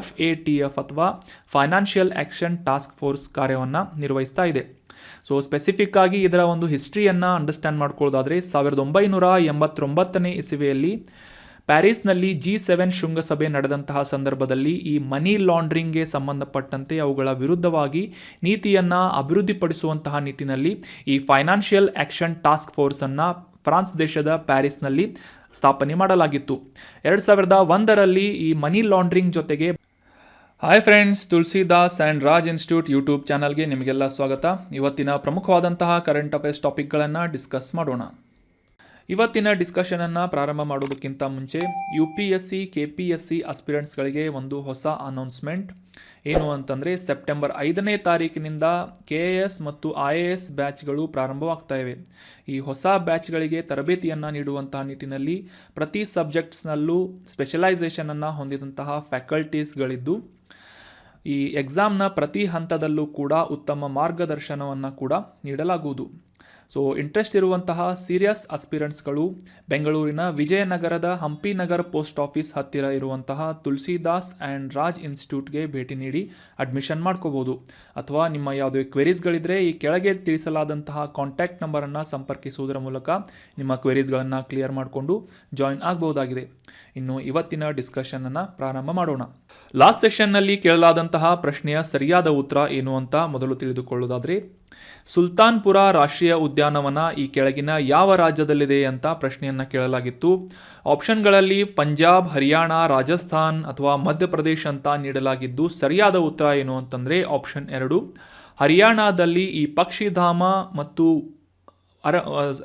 FATF ಅಥವಾ financial action task force ಕಾರ್ಯವನ್ನು ನಿರ್ವಹಿಸ್ತಾ ಇದೆ. ಸೊ ಸ್ಪೆಸಿಫಿಕ್ ಆಗಿ ಇದರ ಒಂದು ಹಿಸ್ಟ್ರಿಯನ್ನು ಅಂಡರ್ಸ್ಟ್ಯಾಂಡ್ ಮಾಡ್ಕೊಳ್ಳೋದಾದರೆ 1989ನೇ ಇಸವಿಯಲ್ಲಿ ಪ್ಯಾರಿಸ್ನಲ್ಲಿ G7 ಶೃಂಗಸಭೆ ನಡೆದಂತಹ ಸಂದರ್ಭದಲ್ಲಿ ಈ ಮನಿ ಲಾಂಡ್ರಿಂಗ್ಗೆ ಸಂಬಂಧಪಟ್ಟಂತೆ ಅವುಗಳ ವಿರುದ್ಧವಾಗಿ ನೀತಿಯನ್ನು ಅಭಿವೃದ್ಧಿಪಡಿಸುವಂತಹ ನಿಟ್ಟಿನಲ್ಲಿ ಈ ಫೈನಾನ್ಷಿಯಲ್ ಆ್ಯಕ್ಷನ್ ಟಾಸ್ಕ್ ಫೋರ್ಸನ್ನು ಫ್ರಾನ್ಸ್ ದೇಶದ ಪ್ಯಾರಿಸ್ನಲ್ಲಿ ಸ್ಥಾಪನೆ ಮಾಡಲಾಗಿತ್ತು. 2001ರಲ್ಲಿ ಈ ಮನಿ ಲಾಂಡ್ರಿಂಗ್ ಜೊತೆಗೆ hi friends, Tulsidas and Raj institute YouTube ಚಾನಲ್ಗೆ ನಿಮಗೆಲ್ಲ ಸ್ವಾಗತ. ಇವತ್ತಿನ ಪ್ರಮುಖವಾದಂತಹ ಕರೆಂಟ್ ಅಫೇರ್ಸ್ ಟಾಪಿಕ್ಗಳನ್ನು ಡಿಸ್ಕಸ್ ಮಾಡೋಣ. ಇವತ್ತಿನ ಡಿಸ್ಕಷನನ್ನು ಪ್ರಾರಂಭ ಮಾಡೋದಕ್ಕಿಂತ ಮುಂಚೆ UPSC KPSC ಆಸ್ಪಿರೆಂಟ್ಸ್ಗಳಿಗೆ ಒಂದು ಹೊಸ ಅನೌನ್ಸ್ಮೆಂಟ್. ಏನು ಅಂತಂದರೆ ಸೆಪ್ಟೆಂಬರ್ 5ನೇ ತಾರೀಕಿನಿಂದ KAS ಮತ್ತು IAS ಬ್ಯಾಚ್ಗಳು ಪ್ರಾರಂಭವಾಗ್ತಾ ಇವೆ. ಈ ಹೊಸ ಬ್ಯಾಚ್ಗಳಿಗೆ ತರಬೇತಿಯನ್ನು ನೀಡುವಂತಹ ನಿಟ್ಟಿನಲ್ಲಿ ಪ್ರತಿ ಸಬ್ಜೆಕ್ಟ್ಸ್ನಲ್ಲೂ ಸ್ಪೆಷಲೈಸೇಷನನ್ನು ಹೊಂದಿದಂತಹ ಫ್ಯಾಕಲ್ಟೀಸ್ಗಳಿದ್ದು ಈ ಎಕ್ಸಾಮ್ನ ಪ್ರತಿ ಹಂತದಲ್ಲೂ ಕೂಡ ಉತ್ತಮ ಮಾರ್ಗದರ್ಶನವನ್ನು ಕೂಡ ನೀಡಲಾಗುವುದು. ಸೊ ಇಂಟ್ರೆಸ್ಟ್ ಇರುವಂತಹ ಸೀರಿಯಸ್ ಆಸ್ಪಿರೆಂಟ್ಸ್ಗಳು ಬೆಂಗಳೂರಿನ ವಿಜಯನಗರದ ಹಂಪಿ ನಗರ್ ಪೋಸ್ಟ್ ಆಫೀಸ್ ಹತ್ತಿರ ಇರುವಂತಹ ತುಳಸಿದಾಸ್ ಆ್ಯಂಡ್ ರಾಜ್ ಇನ್ಸ್ಟಿಟ್ಯೂಟ್ಗೆ ಭೇಟಿ ನೀಡಿ ಅಡ್ಮಿಷನ್ ಮಾಡ್ಕೋಬೋದು. ಅಥವಾ ನಿಮ್ಮ ಯಾವುದೇ ಕ್ವೆರೀಸ್ಗಳಿದ್ದರೆ ಈ ಕೆಳಗೆ ತಿಳಿಸಲಾದಂತಹ ಕಾಂಟ್ಯಾಕ್ಟ್ ನಂಬರನ್ನು ಸಂಪರ್ಕಿಸುವುದರ ಮೂಲಕ ನಿಮ್ಮ ಕ್ವೆರೀಸ್ಗಳನ್ನು ಕ್ಲಿಯರ್ ಮಾಡಿಕೊಂಡು ಜಾಯಿನ್ ಆಗಬಹುದಾಗಿದೆ. ಇನ್ನು ಇವತ್ತಿನ ಡಿಸ್ಕಷನನ್ನು ಪ್ರಾರಂಭ ಮಾಡೋಣ. ಲಾಸ್ಟ್ ಸೆಷನ್ನಲ್ಲಿ ಕೇಳಲಾದಂತಹ ಪ್ರಶ್ನೆಯ ಸರಿಯಾದ ಉತ್ತರ ಏನು ಅಂತ ಮೊದಲು ತಿಳಿದುಕೊಳ್ಳೋದಾದರೆ, ಸುಲ್ತಾನ್ಪುರ ರಾಷ್ಟ್ರೀಯ ಉದ್ಯಾನವನ ಈ ಕೆಳಗಿನ ಯಾವ ರಾಜ್ಯದಲ್ಲಿದೆ ಅಂತ ಪ್ರಶ್ನೆಯನ್ನು ಕೇಳಲಾಗಿತ್ತು. ಆಪ್ಷನ್ಗಳಲ್ಲಿ ಪಂಜಾಬ್, ಹರಿಯಾಣ, ರಾಜಸ್ಥಾನ್ ಅಥವಾ ಮಧ್ಯಪ್ರದೇಶ ಅಂತ ನೀಡಲಾಗಿದ್ದು ಸರಿಯಾದ ಉತ್ತರ ಏನು ಅಂತಂದರೆ ಆಪ್ಷನ್ 2 ಹರಿಯಾಣದಲ್ಲಿ ಈ ಪಕ್ಷಿಧಾಮ ಮತ್ತು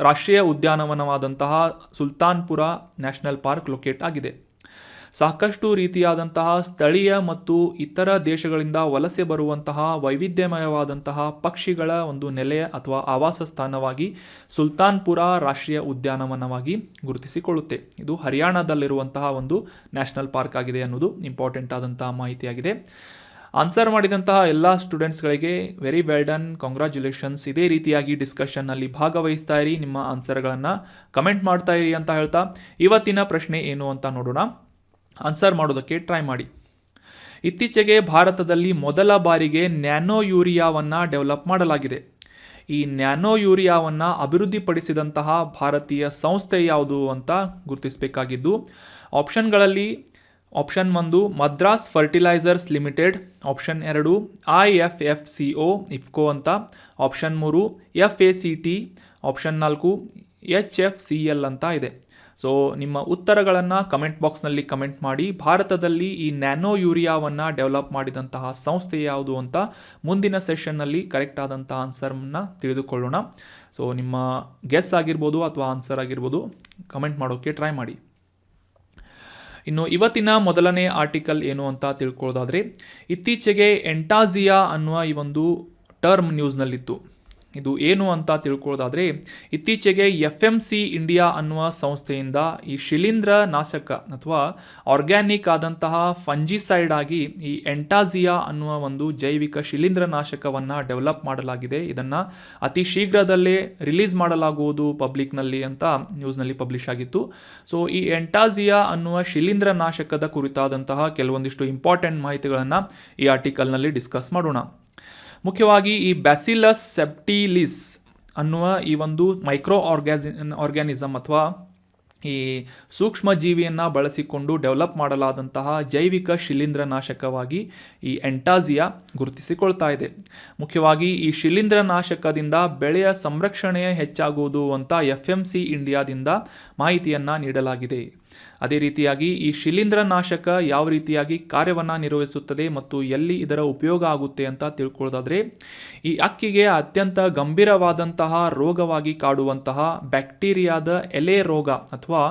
ರಾಷ್ಟ್ರೀಯ ಉದ್ಯಾನವನವಾದಂತಹ ಸುಲ್ತಾನ್ಪುರ ನ್ಯಾಷನಲ್ ಪಾರ್ಕ್ ಲೊಕೇಟ್ ಆಗಿದೆ. ಸಾಕಷ್ಟು ರೀತಿಯಾದಂತಹ ಸ್ಥಳೀಯ ಮತ್ತು ಇತರ ದೇಶಗಳಿಂದ ವಲಸೆ ಬರುವಂತಹ ವೈವಿಧ್ಯಮಯವಾದಂತಹ ಪಕ್ಷಿಗಳ ಒಂದು ನೆಲೆಯ ಅಥವಾ ಆವಾಸ ಸ್ಥಾನವಾಗಿ ಸುಲ್ತಾನ್ಪುರ ರಾಷ್ಟ್ರೀಯ ಉದ್ಯಾನವನವಾಗಿ ಗುರುತಿಸಿಕೊಳ್ಳುತ್ತೆ. ಇದು ಹರಿಯಾಣದಲ್ಲಿರುವಂತಹ ಒಂದು ನ್ಯಾಷನಲ್ ಪಾರ್ಕ್ ಆಗಿದೆ ಅನ್ನೋದು ಇಂಪಾರ್ಟೆಂಟ್ ಆದಂತಹ ಮಾಹಿತಿಯಾಗಿದೆ. ಆನ್ಸರ್ ಮಾಡಿದಂತಹ ಎಲ್ಲ ಸ್ಟೂಡೆಂಟ್ಸ್ಗಳಿಗೆ ವೆರಿ ವೆಲ್ ಡನ್, ಕಾಂಗ್ರ್ಯಾಚುಲೇಷನ್ಸ್. ಇದೇ ರೀತಿಯಾಗಿ ಡಿಸ್ಕಷನ್ನಲ್ಲಿ ಭಾಗವಹಿಸ್ತಾ ಇರಿ, ನಿಮ್ಮ ಆನ್ಸರ್ಗಳನ್ನು ಕಮೆಂಟ್ ಮಾಡ್ತಾ ಇರಿ ಅಂತ ಹೇಳ್ತಾ ಇವತ್ತಿನ ಪ್ರಶ್ನೆ ಏನು ಅಂತ ನೋಡೋಣ. ಆನ್ಸರ್ ಮಾಡೋದಕ್ಕೆ ಟ್ರೈ ಮಾಡಿ. ಇತ್ತೀಚೆಗೆ ಭಾರತದಲ್ಲಿ ಮೊದಲ ಬಾರಿಗೆ ನ್ಯಾನೋ ಯೂರಿಯಾವನ್ನು ಡೆವಲಪ್ ಮಾಡಲಾಗಿದೆ. ಈ ನ್ಯಾನೋ ಯೂರಿಯಾವನ್ನು ಅಭಿವೃದ್ಧಿಪಡಿಸಿದಂತಹ ಭಾರತೀಯ ಸಂಸ್ಥೆ ಯಾವುದು ಅಂತ ಗುರುತಿಸಬೇಕಾಗಿದ್ದು, ಆಪ್ಷನ್ಗಳಲ್ಲಿ option 1 Madras fertilisers limited, option 2 IFFCO IFFCO ಅಂತ, ಆಪ್ಷನ್ 3 FACT, ಆಪ್ಷನ್ 4 HFCL ಅಂತ ಇದೆ. ಸೊ ನಿಮ್ಮ ಉತ್ತರಗಳನ್ನು ಕಮೆಂಟ್ ಬಾಕ್ಸ್ನಲ್ಲಿ ಕಮೆಂಟ್ ಮಾಡಿ. ಭಾರತದಲ್ಲಿ ಈ ನ್ಯಾನೋ ಯೂರಿಯಾವನ್ನು ಡೆವಲಪ್ ಮಾಡಿದಂತಹ ಸಂಸ್ಥೆ ಯಾವುದು ಅಂತ ಮುಂದಿನ ಸೆಷನ್ನಲ್ಲಿ ಕರೆಕ್ಟ್ ಆದಂಥ ಆನ್ಸರ್ನ ತಿಳಿದುಕೊಳ್ಳೋಣ. ಸೊ ನಿಮ್ಮ ಗೆಸ್ ಆಗಿರ್ಬೋದು ಅಥವಾ ಆನ್ಸರ್ ಆಗಿರ್ಬೋದು, ಕಮೆಂಟ್ ಮಾಡೋಕ್ಕೆ ಟ್ರೈ ಮಾಡಿ. ಇನ್ನು ಇವತ್ತಿನ ಮೊದಲನೇ ಆರ್ಟಿಕಲ್ ಏನು ಅಂತ ತಿಳ್ಕೊಳ್ಳೋದಾದರೆ, ಇತ್ತೀಚೆಗೆ ಎಂಟಾಜಿಯಾ ಅನ್ನುವ ಈ ಒಂದು ಟರ್ಮ್ ನ್ಯೂಸ್ನಲ್ಲಿತ್ತು. ಇದು ಏನು ಅಂತ ತಿಳ್ಕೊಳ್ಳೋದಾದರೆ, ಇತ್ತೀಚೆಗೆ FMC ಇಂಡಿಯಾ ಅನ್ನುವ ಸಂಸ್ಥೆಯಿಂದ ಈ ಶಿಲೀಂಧ್ರ ನಾಶಕ ಅಥವಾ ಆರ್ಗ್ಯಾನಿಕ್ ಆದಂತಹ ಫಂಜಿಸೈಡ್ ಆಗಿ ಈ ಎಂಟಾಜಿಯಾ ಅನ್ನುವ ಒಂದು ಜೈವಿಕ ಶಿಲೀಂಧ್ರ ನಾಶಕವನ್ನು ಡೆವಲಪ್ ಮಾಡಲಾಗಿದೆ. ಇದನ್ನು ಅತಿ ಶೀಘ್ರದಲ್ಲೇ ರಿಲೀಸ್ ಮಾಡಲಾಗುವುದು ಪಬ್ಲಿಕ್ನಲ್ಲಿ ಅಂತ ನ್ಯೂಸ್ನಲ್ಲಿ ಪಬ್ಲಿಷ್ ಆಗಿತ್ತು. ಸೊ ಈ ಎಂಟಾಜಿಯಾ ಅನ್ನುವ ಶಿಲೀಂಧ್ರ ನಾಶಕದ ಕುರಿತಾದಂತಹ ಕೆಲವೊಂದಿಷ್ಟು ಇಂಪಾರ್ಟೆಂಟ್ ಮಾಹಿತಿಗಳನ್ನು ಈ ಆರ್ಟಿಕಲ್ನಲ್ಲಿ ಡಿಸ್ಕಸ್ ಮಾಡೋಣ. ಮುಖ್ಯವಾಗಿ ಈ ಬ್ಯಾಸಿಲಸ್ ಸೆಪ್ಟಿಲಿಸ್ ಅನ್ನುವ ಈ ಒಂದು ಮೈಕ್ರೋ ಆರ್ಗ್ಯಾನಿಸಮ್ ಅಥವಾ ಈ ಸೂಕ್ಷ್ಮ ಜೀವಿಯನ್ನು ಬಳಸಿಕೊಂಡು ಡೆವಲಪ್ ಮಾಡಲಾದಂತಹ ಜೈವಿಕ ಶಿಲೀಂಧ್ರ ನಾಶಕವಾಗಿ ಈ ಎಂಟಾಜಿಯಾ ಗುರುತಿಸಿಕೊಳ್ತಾ ಇದೆ. ಮುಖ್ಯವಾಗಿ ಈ ಶಿಲೀಂಧ್ರ ನಾಶಕದಿಂದ ಬೆಳೆಯ ಸಂರಕ್ಷಣೆ ಹೆಚ್ಚಾಗುವುದು ಅಂತ FMC ಇಂಡಿಯಾದಿಂದ ಮಾಹಿತಿಯನ್ನು ನೀಡಲಾಗಿದೆ. ಅದೇ ರೀತಿಯಾಗಿ ಈ ಶಿಲೀಂಧ್ರ ನಾಶಕ ಯಾವ ರೀತಿಯಾಗಿ ಕಾರ್ಯವನ್ನು ನಿರ್ವಹಿಸುತ್ತದೆ ಮತ್ತು ಎಲ್ಲಿ ಇದರ ಉಪಯೋಗ ಆಗುತ್ತೆ ಅಂತ ತಿಳ್ಕೊಳ್ಳೋದಾದರೆ, ಈ ಅಕ್ಕಿಗೆ ಅತ್ಯಂತ ಗಂಭೀರವಾದಂತಹ ರೋಗವಾಗಿ ಕಾಡುವಂತಹ ಬ್ಯಾಕ್ಟೀರಿಯಾದ ಎಲೆ ರೋಗ ಅಥವಾ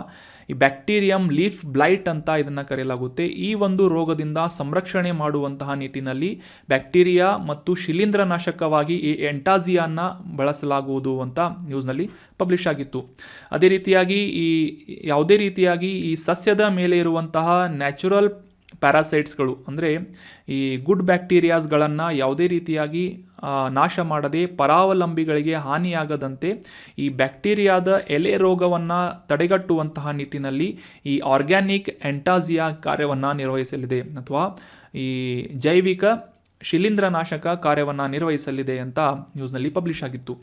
ಈ ಬ್ಯಾಕ್ಟೀರಿಯಂ ಲೀಫ್ ಬ್ಲೈಟ್ ಅಂತ ಇದನ್ನು ಕರೆಯಲಾಗುತ್ತೆ. ಈ ಒಂದು ರೋಗದಿಂದ ಸಂರಕ್ಷಣೆ ಮಾಡುವಂತಹ ನಿಟ್ಟಿನಲ್ಲಿ ಬ್ಯಾಕ್ಟೀರಿಯಾ ಮತ್ತು ಶಿಲೀಂಧ್ರ ನಾಶಕವಾಗಿ ಈ ಎಂಟಾಜಿಯಾನ ಬಳಸಲಾಗುವುದು ಅಂತ ನ್ಯೂಸ್ನಲ್ಲಿ ಪಬ್ಲಿಷ್ ಆಗಿತ್ತು. ಅದೇ ರೀತಿಯಾಗಿ ಯಾವುದೇ ರೀತಿಯಾಗಿ ಈ ಸಸ್ಯದ ಮೇಲೆ ಇರುವಂತಹ ನ್ಯಾಚುರಲ್ ಪ್ಯಾರಾಸೈಟ್ಸ್ಗಳು ಅಂದರೆ ಈ ಗುಡ್ ಬ್ಯಾಕ್ಟೀರಿಯಾಸ್ಗಳನ್ನು ಯಾವುದೇ ರೀತಿಯಾಗಿ ನಾಶ ಮಾಡದೆ ಪರಾವಲಂಬಿಗಳಿಗೆ ಹಾನಿಯಾಗದಂತೆ ಈ ಬ್ಯಾಕ್ಟೀರಿಯಾದ ಎಲೆ ರೋಗವನ್ನು ತಡೆಗಟ್ಟುವಂತಹ ನಿಟ್ಟಿನಲ್ಲಿ ಈ ಆರ್ಗ್ಯಾನಿಕ್ ಎಂಟಾಸಿಯಾ ಕಾರ್ಯವನ್ನು ನಿರ್ವಹಿಸಲಿದೆ ಅಥವಾ ಈ ಜೈವಿಕ ಶಿಲೀಂಧ್ರನಾಶಕ ಕಾರ್ಯವನ್ನು ನಿರ್ವಹಿಸಲಿದೆ ಅಂತ ನ್ಯೂಸ್ನಲ್ಲಿ ಪಬ್ಲಿಷ್ ಆಗಿತ್ತು.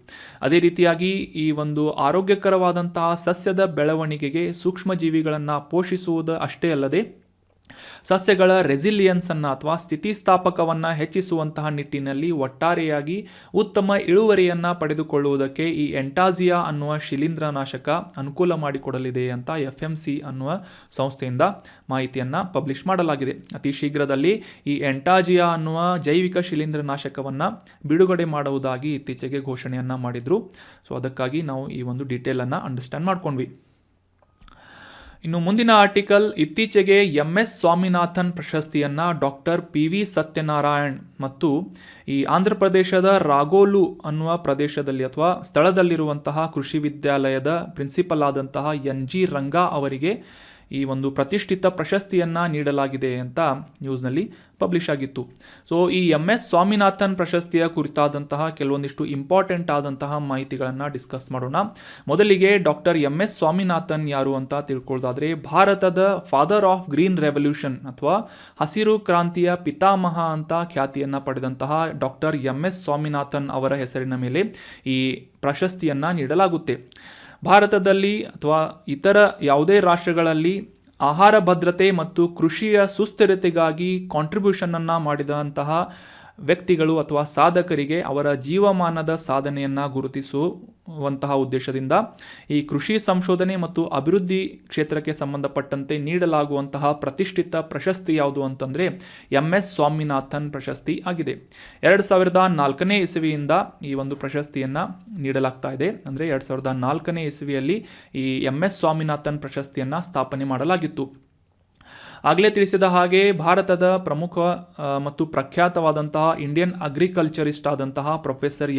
ಅದೇ ರೀತಿಯಾಗಿ ಈ ಒಂದು ಆರೋಗ್ಯಕರವಾದಂತಹ ಸಸ್ಯದ ಬೆಳವಣಿಗೆಗೆ ಸೂಕ್ಷ್ಮಜೀವಿಗಳನ್ನು ಪೋಷಿಸುವುದು ಅಷ್ಟೇ ಅಲ್ಲದೆ ಸಸ್ಯಗಳ ರೆಸಿಲಿಯನ್ಸನ್ನು ಅಥವಾ ಸ್ಥಿತಿಸ್ಥಾಪಕವನ್ನು ಹೆಚ್ಚಿಸುವಂತಹ ನಿಟ್ಟಿನಲ್ಲಿ ಒಟ್ಟಾರೆಯಾಗಿ ಉತ್ತಮ ಇಳುವರಿಯನ್ನು ಪಡೆದುಕೊಳ್ಳುವುದಕ್ಕೆ ಈ ಎಂಟಾಸಿಯಾ ಅನ್ನುವ ಶಿಲೀಂಧ್ರನಾಶಕ ಅನುಕೂಲ ಮಾಡಿಕೊಡಲಿದೆ ಅಂತ FMC ಅನ್ನುವ ಸಂಸ್ಥೆಯಿಂದ ಮಾಹಿತಿಯನ್ನು ಪಬ್ಲಿಷ್ ಮಾಡಲಾಗಿದೆ. ಅತಿ ಶೀಘ್ರದಲ್ಲಿ ಈ ಎಂಟಾಸಿಯಾ ಅನ್ನುವ ಜೈವಿಕ ಶಿಲೀಂಧ್ರನಾಶಕವನ್ನು ಬಿಡುಗಡೆ ಮಾಡುವುದಾಗಿ ಇತ್ತೀಚೆಗೆ ಘೋಷಣೆಯನ್ನು ಮಾಡಿದರು. ಸೊ ಅದಕ್ಕಾಗಿ ನಾವು ಈ ಒಂದು ಡೀಟೇಲನ್ನು ಅಂಡರ್ಸ್ಟ್ಯಾಂಡ್ ಮಾಡ್ಕೊಂಡ್ವಿ. ಇನ್ನು ಮುಂದಿನ ಆರ್ಟಿಕಲ್, ಇತ್ತೀಚೆಗೆ MS ಸ್ವಾಮಿನಾಥನ್ ಪ್ರಶಸ್ತಿಯನ್ನು ಡಾಕ್ಟರ್ PV ಸತ್ಯನಾರಾಯಣ್ ಮತ್ತು ಈ ಆಂಧ್ರ ಪ್ರದೇಶದ ರಾಗೋಲು ಅನ್ನುವ ಪ್ರದೇಶದಲ್ಲಿ ಅಥವಾ ಸ್ಥಳದಲ್ಲಿರುವಂತಹ ಕೃಷಿ ವಿದ್ಯಾಲಯದ ಪ್ರಿನ್ಸಿಪಲ್ ಆದಂತಹ NG ರಂಗಾ ಅವರಿಗೆ ಈ ಒಂದು ಪ್ರತಿಷ್ಠಿತ ಪ್ರಶಸ್ತಿಯನ್ನು ನೀಡಲಾಗಿದೆ ಅಂತ ನ್ಯೂಸ್ನಲ್ಲಿ ಪಬ್ಲಿಷ್ ಆಗಿತ್ತು. ಸೊ ಈ MS ಸ್ವಾಮಿನಾಥನ್ ಪ್ರಶಸ್ತಿಯ ಕುರಿತಾದಂತಹ ಕೆಲವೊಂದಿಷ್ಟು ಇಂಪಾರ್ಟೆಂಟ್ ಆದಂತಹ ಮಾಹಿತಿಗಳನ್ನು ಡಿಸ್ಕಸ್ ಮಾಡೋಣ. ಮೊದಲಿಗೆ ಡಾಕ್ಟರ್ MS ಸ್ವಾಮಿನಾಥನ್ ಯಾರು ಅಂತ ತಿಳ್ಕೊಳ್ಳೋದಾದರೆ, ಭಾರತದ ಫಾದರ್ ಆಫ್ ಗ್ರೀನ್ ರೆವಲ್ಯೂಷನ್ ಅಥವಾ ಹಸಿರು ಕ್ರಾಂತಿಯ ಪಿತಾಮಹ ಅಂತ ಖ್ಯಾತಿಯನ್ನು ಪಡೆದಂತಹ ಡಾಕ್ಟರ್ MS ಸ್ವಾಮಿನಾಥನ್ ಅವರ ಹೆಸರಿನ ಮೇಲೆ ಈ ಪ್ರಶಸ್ತಿಯನ್ನು ನೀಡಲಾಗುತ್ತೆ. ಭಾರತದಲ್ಲಿ ಅಥವಾ ಇತರ ಯಾವುದೇ ರಾಷ್ಟ್ರಗಳಲ್ಲಿ ಆಹಾರ ಭದ್ರತೆ ಮತ್ತು ಕೃಷಿಯ ಸುಸ್ಥಿರತೆಗಾಗಿ ಕಾಂಟ್ರಿಬ್ಯೂಷನನ್ನು ಮಾಡಿದಂತಹ ವ್ಯಕ್ತಿಗಳು ಅಥವಾ ಸಾಧಕರಿಗೆ ಅವರ ಜೀವಮಾನದ ಸಾಧನೆಯನ್ನು ಗುರುತಿಸುವಂತಹ ಉದ್ದೇಶದಿಂದ ಈ ಕೃಷಿ ಸಂಶೋಧನೆ ಮತ್ತು ಅಭಿವೃದ್ಧಿ ಕ್ಷೇತ್ರಕ್ಕೆ ಸಂಬಂಧಪಟ್ಟಂತೆ ನೀಡಲಾಗುವಂತಹ ಪ್ರತಿಷ್ಠಿತ ಪ್ರಶಸ್ತಿ ಯಾವುದು ಅಂತಂದರೆ MS ಸ್ವಾಮಿನಾಥನ್ ಪ್ರಶಸ್ತಿ ಆಗಿದೆ. 2004ನೇ ಇಸವಿಯಿಂದ ಈ ಒಂದು ಪ್ರಶಸ್ತಿಯನ್ನು ನೀಡಲಾಗ್ತಾ ಇದೆ. ಅಂದರೆ 2004ನೇ ಇಸವಿಯಲ್ಲಿ ಈ MS ಸ್ವಾಮಿನಾಥನ್ ಪ್ರಶಸ್ತಿಯನ್ನು ಸ್ಥಾಪನೆ ಮಾಡಲಾಗಿತ್ತು. ಆಗಲೇ ತಿಳಿಸಿದ ಹಾಗೆ ಭಾರತದ ಪ್ರಮುಖ ಮತ್ತು ಪ್ರಖ್ಯಾತವಾದಂತಹ ಇಂಡಿಯನ್ ಅಗ್ರಿಕಲ್ಚರಿಸ್ಟ್ ಆದಂತಹ ಪ್ರೊಫೆಸರ್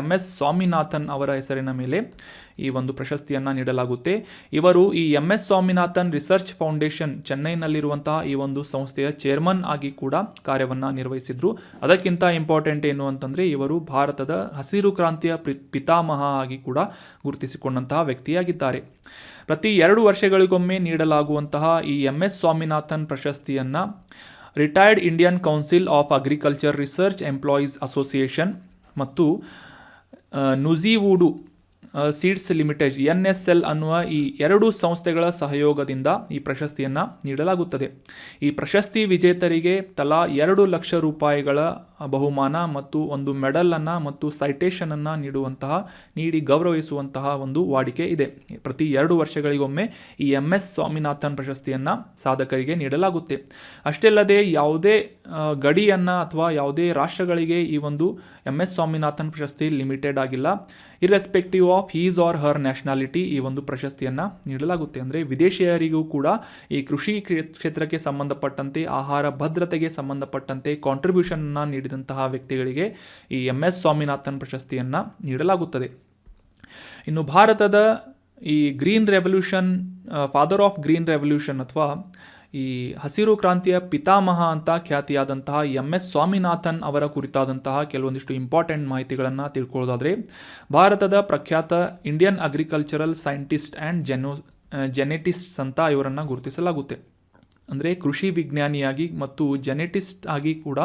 MS ಸ್ವಾಮಿನಾಥನ್ ಅವರ ಹೆಸರಿನ ಮೇಲೆ ಈ ಒಂದು ಪ್ರಶಸ್ತಿಯನ್ನು ನೀಡಲಾಗುತ್ತೆ. ಇವರು ಈ MS ಸ್ವಾಮಿನಾಥನ್ ರಿಸರ್ಚ್ ಫೌಂಡೇಶನ್ ಚೆನ್ನೈನಲ್ಲಿರುವಂತಹ ಈ ಒಂದು ಸಂಸ್ಥೆಯ ಚೇರ್ಮನ್ ಆಗಿ ಕೂಡ ಕಾರ್ಯವನ್ನು ನಿರ್ವಹಿಸಿದ್ರು. ಅದಕ್ಕಿಂತ ಇಂಪಾರ್ಟೆಂಟ್ ಏನು ಅಂತಂದರೆ ಇವರು ಭಾರತದ ಹಸಿರು ಕ್ರಾಂತಿಯ ಪಿತಾಮಹ ಆಗಿ ಕೂಡ ಗುರುತಿಸಿಕೊಂಡಂತಹ ವ್ಯಕ್ತಿಯಾಗಿದ್ದಾರೆ. ಪ್ರತಿ 2 ವರ್ಷಗಳಿಗೊಮ್ಮೆ ನೀಡಲಾಗುವಂತಹ ಈ MS ಸ್ವಾಮಿನಾಥನ್ ಪ್ರಶಸ್ತಿಯನ್ನು retired Indian Council of Agriculture Research Employees Association ಮತ್ತು ನುಜಿವೂಡು ಸೀಡ್ಸ್ ಲಿಮಿಟೆಡ್ NSL ಅನ್ನುವ ಈ 2 ಸಂಸ್ಥೆಗಳ ಸಹಯೋಗದಿಂದ ಈ ಪ್ರಶಸ್ತಿಯನ್ನು ನೀಡಲಾಗುತ್ತದೆ. ಈ ಪ್ರಶಸ್ತಿ ವಿಜೇತರಿಗೆ ತಲಾ 2 ಲಕ್ಷ ರೂಪಾಯಿಗಳ ಬಹುಮಾನ ಮತ್ತು ಒಂದು ಮೆಡಲನ್ನು ಮತ್ತು ಸೈಟೇಷನನ್ನು ನೀಡಿ ಗೌರವಿಸುವಂತಹ ಒಂದು ವಾಡಿಕೆ ಇದೆ. ಪ್ರತಿ 2 ವರ್ಷಗಳಿಗೊಮ್ಮೆ ಈ MS ಸ್ವಾಮಿನಾಥನ್ ಪ್ರಶಸ್ತಿಯನ್ನು ಸಾಧಕರಿಗೆ ನೀಡಲಾಗುತ್ತೆ. ಅಷ್ಟೇ ಅಲ್ಲದೆ ಯಾವುದೇ ಗಡಿಯನ್ನು ಅಥವಾ ಯಾವುದೇ ರಾಷ್ಟ್ರಗಳಿಗೆ ಈ ಒಂದು MS ಸ್ವಾಮಿನಾಥನ್ ಪ್ರಶಸ್ತಿ ಲಿಮಿಟೆಡ್ ಆಗಿಲ್ಲ. Irrespective of his or her nationality ಈ ಒಂದು ಪ್ರಶಸ್ತಿಯನ್ನು ನೀಡಲಾಗುತ್ತೆ. ಅಂದರೆ ವಿದೇಶಿಯರಿಗೂ ಕೂಡ ಈ ಕೃಷಿ ಕ್ಷೇತ್ರಕ್ಕೆ ಸಂಬಂಧಪಟ್ಟಂತೆ ಆಹಾರ ಭದ್ರತೆಗೆ ಸಂಬಂಧಪಟ್ಟಂತೆ ಕಾಂಟ್ರಿಬ್ಯೂಷನ್ನ ನೀಡಿದಂತಹ ವ್ಯಕ್ತಿಗಳಿಗೆ ಈ MS ಸ್ವಾಮಿನಾಥನ್ ಪ್ರಶಸ್ತಿಯನ್ನು ನೀಡಲಾಗುತ್ತದೆ. ಇನ್ನು ಭಾರತದ ಈ green revolution, father of green revolution ಅಥವಾ ಈ ಹಸಿರು ಕ್ರಾಂತಿಯ ಪಿತಾಮಹ ಅಂತ ಖ್ಯಾತಿಯಾದಂತಹ MS ಸ್ವಾಮಿನಾಥನ್ ಅವರ ಕುರಿತಾದಂತಹ ಕೆಲವೊಂದಿಷ್ಟು ಇಂಪಾರ್ಟೆಂಟ್ ಮಾಹಿತಿಗಳನ್ನು ತಿಳ್ಕೊಳ್ಳೋದಾದರೆ, ಭಾರತದ ಪ್ರಖ್ಯಾತ ಇಂಡಿಯನ್ ಅಗ್ರಿಕಲ್ಚರಲ್ ಸೈಂಟಿಸ್ಟ್ ಆ್ಯಂಡ್ ಜೆನೆಟಿಸ್ಟ್ಸ್ ಅಂತ ಇವರನ್ನು ಗುರುತಿಸಲಾಗುತ್ತೆ. ಅಂದರೆ ಕೃಷಿ ವಿಜ್ಞಾನಿಯಾಗಿ ಮತ್ತು ಜೆನೆಟಿಸ್ಟ್ ಆಗಿ ಕೂಡ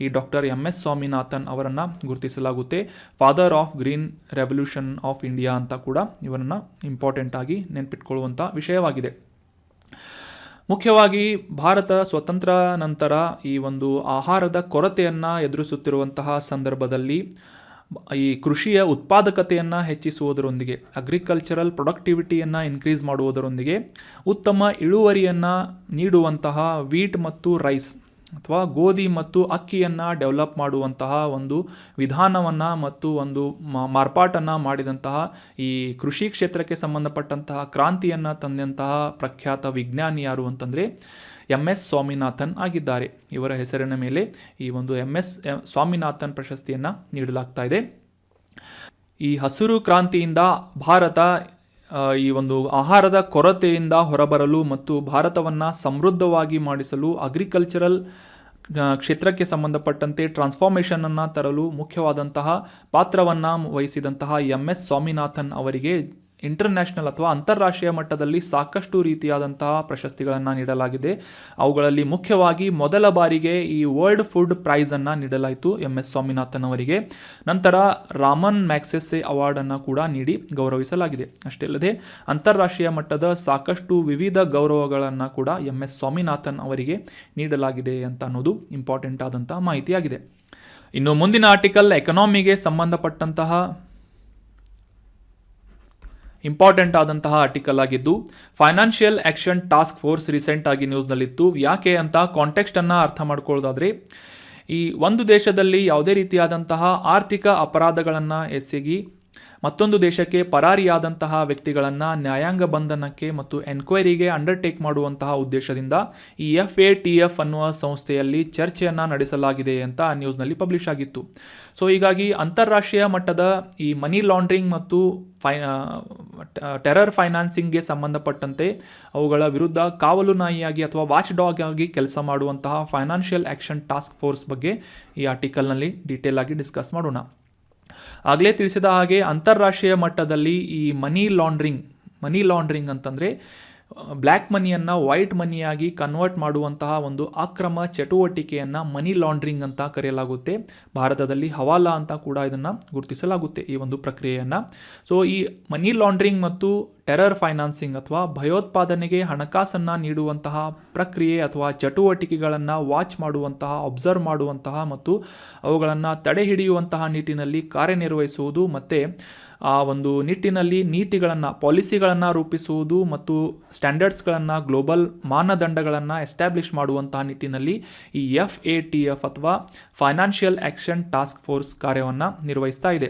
ಈ ಡಾಕ್ಟರ್ MS ಸ್ವಾಮಿನಾಥನ್ ಅವರನ್ನು ಗುರುತಿಸಲಾಗುತ್ತೆ. Father of green revolution of India ಅಂತ ಕೂಡ ಇವರನ್ನು ಇಂಪಾರ್ಟೆಂಟ್ ಆಗಿ ನೆನಪಿಟ್ಕೊಳ್ಳುವಂಥ ವಿಷಯವಾಗಿದೆ. ಮುಖ್ಯವಾಗಿ ಭಾರತ ಸ್ವತಂತ್ರ ನಂತರ ಈ ಒಂದು ಆಹಾರದ ಕೊರತೆಯನ್ನು ಎದುರಿಸುತ್ತಿರುವಂತಹ ಸಂದರ್ಭದಲ್ಲಿ ಈ ಕೃಷಿಯ ಉತ್ಪಾದಕತೆಯನ್ನು ಹೆಚ್ಚಿಸುವುದರೊಂದಿಗೆ, ಅಗ್ರಿಕಲ್ಚರಲ್ ಪ್ರೊಡಕ್ಟಿವಿಟಿಯನ್ನು ಇನ್ಕ್ರೀಸ್ ಮಾಡುವುದರೊಂದಿಗೆ ಉತ್ತಮ ಇಳುವರಿಯನ್ನು ನೀಡುವಂತಹ ವೀಟ್ ಮತ್ತು ರೈಸ್ ಅಥವಾ ಗೋಧಿ ಮತ್ತು ಅಕ್ಕಿಯನ್ನು ಡೆವಲಪ್ ಮಾಡುವಂತಹ ಒಂದು ವಿಧಾನವನ್ನು ಮತ್ತು ಒಂದು ಮಾರ್ಪಾಟನ್ನು ಮಾಡಿದಂತಹ ಈ ಕೃಷಿ ಕ್ಷೇತ್ರಕ್ಕೆ ಸಂಬಂಧಪಟ್ಟಂತಹ ಕ್ರಾಂತಿಯನ್ನು ತಂದಂತಹ ಪ್ರಖ್ಯಾತ ವಿಜ್ಞಾನಿ ಯಾರು ಅಂತಂದರೆ MS ಸ್ವಾಮಿನಾಥನ್ ಆಗಿದ್ದಾರೆ. ಇವರ ಹೆಸರಿನ ಮೇಲೆ ಈ ಒಂದು MS ಸ್ವಾಮಿನಾಥನ್ ಪ್ರಶಸ್ತಿಯನ್ನು ನೀಡಲಾಗ್ತಾ ಇದೆ. ಈ ಹಸಿರು ಕ್ರಾಂತಿಯಿಂದ ಭಾರತ ಈ ಒಂದು ಆಹಾರದ ಕೊರತೆಯಿಂದ ಹೊರಬರಲು ಮತ್ತು ಭಾರತವನ್ನು ಸಮೃದ್ಧವಾಗಿ ಮಾಡಿಸಲು ಅಗ್ರಿಕಲ್ಚರಲ್ ಕ್ಷೇತ್ರಕ್ಕೆ ಸಂಬಂಧಪಟ್ಟಂತೆ ಟ್ರಾನ್ಸ್ಫಾರ್ಮೇಷನನ್ನು ತರಲು ಮುಖ್ಯವಾದಂತಹ ಪಾತ್ರವನ್ನು ವಹಿಸಿದಂತಹ MS ಸ್ವಾಮಿನಾಥನ್ ಅವರಿಗೆ ಇಂಟರ್ನ್ಯಾಷನಲ್ ಅಥವಾ ಅಂತಾರಾಷ್ಟ್ರೀಯ ಮಟ್ಟದಲ್ಲಿ ಸಾಕಷ್ಟು ರೀತಿಯಾದಂತಹ ಪ್ರಶಸ್ತಿಗಳನ್ನು ನೀಡಲಾಗಿದೆ. ಅವುಗಳಲ್ಲಿ ಮುಖ್ಯವಾಗಿ ಮೊದಲ ಬಾರಿಗೆ ಈ ವರ್ಲ್ಡ್ ಫುಡ್ ಪ್ರೈಸನ್ನು ನೀಡಲಾಯಿತು MS ಸ್ವಾಮಿನಾಥನ್ ಅವರಿಗೆ. ನಂತರ ರಾಮನ್ ಮ್ಯಾಗ್ಸೆಸೆ ಅವಾರ್ಡನ್ನು ಕೂಡ ನೀಡಿ ಗೌರವಿಸಲಾಗಿದೆ. ಅಷ್ಟೇ ಅಲ್ಲದೆ ಅಂತಾರಾಷ್ಟ್ರೀಯ ಮಟ್ಟದ ಸಾಕಷ್ಟು ವಿವಿಧ ಗೌರವಗಳನ್ನು ಕೂಡ MS ಸ್ವಾಮಿನಾಥನ್ ಅವರಿಗೆ ನೀಡಲಾಗಿದೆ ಅಂತ ಅನ್ನೋದು ಇಂಪಾರ್ಟೆಂಟ್ ಆದಂತಹ ಮಾಹಿತಿಯಾಗಿದೆ. ಇನ್ನು ಮುಂದಿನ ಆರ್ಟಿಕಲ್ ಎಕನಾಮಿಗೆ ಸಂಬಂಧಪಟ್ಟಂತಹ ಇಂಪಾರ್ಟೆಂಟ್ ಆದಂತಹ ಆರ್ಟಿಕಲ್ ಆಗಿದ್ದು, financial action task force recent ಆಗಿ ನ್ಯೂಸ್ನಲ್ಲಿತ್ತು. ಯಾಕೆ ಅಂತ ಕಾಂಟೆಕ್ಸ್ಟನ್ನು ಅರ್ಥ ಮಾಡ್ಕೊಳ್ಳೋದಾದರೆ, ಈ ಒಂದು ದೇಶದಲ್ಲಿ ಯಾವುದೇ ರೀತಿಯಾದಂತಹ ಆರ್ಥಿಕ ಅಪರಾಧಗಳನ್ನು ಎಸಗಿ ಮತ್ತೊಂದು ದೇಶಕ್ಕೆ ಪರಾರಿಯಾದಂತಹ ವ್ಯಕ್ತಿಗಳನ್ನು ನ್ಯಾಯಾಂಗ ಬಂಧನಕ್ಕೆ ಮತ್ತು ಎನ್ಕ್ವೈರಿಗೆ ಅಂಡರ್ಟೇಕ್ ಮಾಡುವಂತಹ ಉದ್ದೇಶದಿಂದ ಈ FATF ಅನ್ನುವ ಸಂಸ್ಥೆಯಲ್ಲಿ ಚರ್ಚೆಯನ್ನು ನಡೆಸಲಾಗಿದೆ ಅಂತ ನ್ಯೂಸ್ನಲ್ಲಿ ಪಬ್ಲಿಷ್ ಆಗಿತ್ತು. ಸೊ ಹೀಗಾಗಿ ಅಂತಾರಾಷ್ಟ್ರೀಯ ಮಟ್ಟದ ಈ ಮನಿ ಲಾಂಡ್ರಿಂಗ್ ಮತ್ತು ಟೆರರ್ ಫೈನಾನ್ಸಿಂಗ್ಗೆ ಸಂಬಂಧಪಟ್ಟಂತೆ ಅವುಗಳ ವಿರುದ್ಧ ಕಾವಲು ನಾಯಿಯಾಗಿ ಅಥವಾ ವಾಚ್ ಡಾಗ್ ಆಗಿ ಕೆಲಸ ಮಾಡುವಂತಹ ಫೈನಾನ್ಷಿಯಲ್ ಆಕ್ಷನ್ ಟಾಸ್ಕ್ ಫೋರ್ಸ್ ಬಗ್ಗೆ ಈ ಆರ್ಟಿಕಲ್ನಲ್ಲಿ ಡೀಟೇಲ್ ಆಗಿ ಡಿಸ್ಕಸ್ ಮಾಡೋಣ. ಆಗಲೇ ತಿಳಿಸಿದ ಹಾಗೆ ಅಂತಾರಾಷ್ಟ್ರೀಯ ಮಟ್ಟದಲ್ಲಿ ಈ ಮನಿ ಲಾಂಡ್ರಿಂಗ್ ಅಂತಂದರೆ ಬ್ಲ್ಯಾಕ್ ಮನಿಯನ್ನು ವೈಟ್ ಮನಿಯಾಗಿ ಕನ್ವರ್ಟ್ ಮಾಡುವಂತಹ ಒಂದು ಅಕ್ರಮ ಚಟುವಟಿಕೆಯನ್ನು ಮನಿ ಲಾಂಡ್ರಿಂಗ್ ಅಂತ ಕರೆಯಲಾಗುತ್ತೆ. ಭಾರತದಲ್ಲಿ ಹವಾಲಾ ಅಂತ ಕೂಡ ಇದನ್ನು ಗುರುತಿಸಲಾಗುತ್ತೆ ಈ ಒಂದು ಪ್ರಕ್ರಿಯೆಯನ್ನು. ಸೊ ಈ ಮನಿ ಲಾಂಡ್ರಿಂಗ್ ಮತ್ತು ಟೆರರ್ ಫೈನಾನ್ಸಿಂಗ್ ಅಥವಾ ಭಯೋತ್ಪಾದನೆಗೆ ಹಣಕಾಸನ್ನು ನೀಡುವಂತಹ ಪ್ರಕ್ರಿಯೆ ಅಥವಾ ಚಟುವಟಿಕೆಗಳನ್ನು ವಾಚ್ ಮಾಡುವಂತಹ, ಅಬ್ಸರ್ವ್ ಮಾಡುವಂತಹ ಮತ್ತು ಅವುಗಳನ್ನು ತಡೆ ಹಿಡಿಯುವಂತಹ ನಿಟ್ಟಿನಲ್ಲಿ ಕಾರ್ಯನಿರ್ವಹಿಸುವುದು ಮತ್ತು ಆ ಒಂದು ನಿಟ್ಟಿನಲ್ಲಿ ನೀತಿಗಳನ್ನು, ಪಾಲಿಸಿಗಳನ್ನು ರೂಪಿಸುವುದು ಮತ್ತು ಸ್ಟ್ಯಾಂಡರ್ಡ್ಸ್ಗಳನ್ನು, ಗ್ಲೋಬಲ್ ಮಾನದಂಡಗಳನ್ನು ಎಸ್ಟಾಬ್ಲಿಷ್ ಮಾಡುವಂತಹ ನಿಟ್ಟಿನಲ್ಲಿ ಈ FATF ಅಥವಾ ಫೈನಾನ್ಷಿಯಲ್ ಆಕ್ಷನ್ ಟಾಸ್ಕ್ ಫೋರ್ಸ್ ಕಾರ್ಯವನ್ನು ನಿರ್ವಹಿಸ್ತಾ ಇದೆ.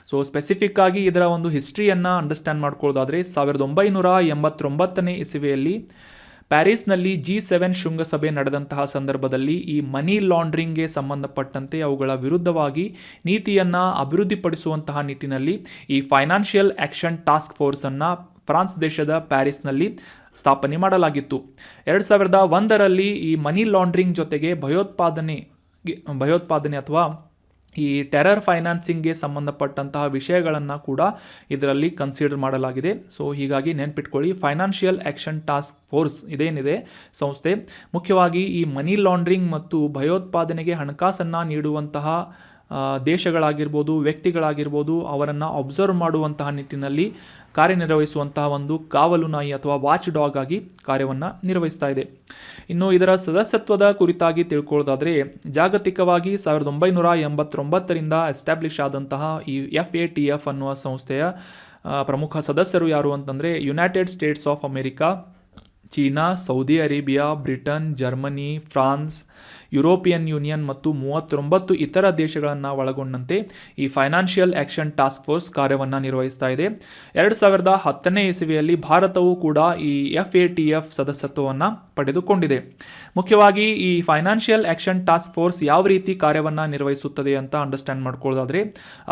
ಸೊ ಸ್ಪೆಸಿಫಿಕ್ ಆಗಿ ಇದರ ಒಂದು ಹಿಸ್ಟ್ರಿಯನ್ನು ಅಂಡರ್ಸ್ಟ್ಯಾಂಡ್ ಮಾಡ್ಕೊಳ್ಳೋದಾದರೆ 1989ನೇ ಇಸವಿಯಲ್ಲಿ ಪ್ಯಾರಿಸ್ನಲ್ಲಿ G7 ಶೃಂಗಸಭೆ ನಡೆದಂತಹ ಸಂದರ್ಭದಲ್ಲಿ ಈ ಮನಿ ಲಾಂಡ್ರಿಂಗ್ಗೆ ಸಂಬಂಧಪಟ್ಟಂತೆ ಅವುಗಳ ವಿರುದ್ಧವಾಗಿ ನೀತಿಯನ್ನು ಅಭಿವೃದ್ಧಿಪಡಿಸುವಂತಹ ನಿಟ್ಟಿನಲ್ಲಿ ಈ ಫೈನಾನ್ಷಿಯಲ್ ಆಕ್ಷನ್ ಟಾಸ್ಕ್ ಫೋರ್ಸನ್ನು ಫ್ರಾನ್ಸ್ ದೇಶದ ಪ್ಯಾರಿಸ್ನಲ್ಲಿ ಸ್ಥಾಪನೆ ಮಾಡಲಾಗಿತ್ತು. 2001ರಲ್ಲಿ ಈ ಮನಿ ಲಾಂಡ್ರಿಂಗ್ ಜೊತೆಗೆ ಭಯೋತ್ಪಾದನೆ ಅಥವಾ ಈ ಟೆರರ್ ಫೈನಾನ್ಸಿಂಗ್ಗೆ ಸಂಬಂಧಪಟ್ಟಂತಹ ವಿಷಯಗಳನ್ನು ಕೂಡ ಇದರಲ್ಲಿ ಕನ್ಸಿಡರ್ ಮಾಡಲಾಗಿದೆ. ಸೊ ಹೀಗಾಗಿ ನೆನ್ಪಿಟ್ಕೊಳ್ಳಿ, ಫೈನಾನ್ಷಿಯಲ್ ಆಕ್ಷನ್ ಟಾಸ್ಕ್ ಫೋರ್ಸ್ ಇದೇನಿದೆ ಸಂಸ್ಥೆ ಮುಖ್ಯವಾಗಿ ಈ ಮನಿ ಲಾಂಡ್ರಿಂಗ್ ಮತ್ತು ಭಯೋತ್ಪಾದನೆಗೆ ಹಣಕಾಸನ್ನು ನೀಡುವಂತಹ ದೇಶಗಳಾಗಿರ್ಬೋದು, ವ್ಯಕ್ತಿಗಳಾಗಿರ್ಬೋದು, ಅವರನ್ನು ಅಬ್ಸರ್ವ್ ಮಾಡುವಂತಹ ನಿಟ್ಟಿನಲ್ಲಿ ಕಾರ್ಯನಿರ್ವಹಿಸುವಂತಹ ಒಂದು ಕಾವಲು ನಾಯಿ ಅಥವಾ ವಾಚ್ ಡಾಗ್ ಆಗಿ ಕಾರ್ಯವನ್ನು ನಿರ್ವಹಿಸ್ತಾ ಇದೆ. ಇನ್ನು ಇದರ ಸದಸ್ಯತ್ವದ ಕುರಿತಾಗಿ ತಿಳ್ಕೊಳ್ಳೋದಾದರೆ, ಜಾಗತಿಕವಾಗಿ 1989ರಿಂದ ಎಸ್ಟಾಬ್ಲಿಷ್ ಆದಂತಹ ಈ FATF ಅನ್ನುವ ಸಂಸ್ಥೆಯ ಪ್ರಮುಖ ಸದಸ್ಯರು ಯಾರು ಅಂತಂದರೆ United States of America, China, Saudi Arabia, Britain, Germany, France, European union ಮತ್ತು 39 ಇತರ ದೇಶಗಳನ್ನು ಒಳಗೊಂಡಂತೆ ಈ ಫೈನಾನ್ಷಿಯಲ್ ಆಕ್ಷನ್ ಟಾಸ್ಕ್ ಫೋರ್ಸ್ ಕಾರ್ಯವನ್ನು ನಿರ್ವಹಿಸ್ತಾ ಇದೆ. 2010ನೇ ಇಸವಿಯಲ್ಲಿ ಭಾರತವು ಕೂಡ ಈ FATF ಸದಸ್ಯತ್ವವನ್ನು ಪಡೆದುಕೊಂಡಿದೆ. ಮುಖ್ಯವಾಗಿ ಈ ಫೈನಾನ್ಷಿಯಲ್ ಆಕ್ಷನ್ ಟಾಸ್ಕ್ ಫೋರ್ಸ್ ಯಾವ ರೀತಿ ಕಾರ್ಯವನ್ನು ನಿರ್ವಹಿಸುತ್ತದೆ ಅಂತ ಅಂಡರ್ಸ್ಟ್ಯಾಂಡ್ ಮಾಡ್ಕೊಳ್ಳೋದಾದರೆ,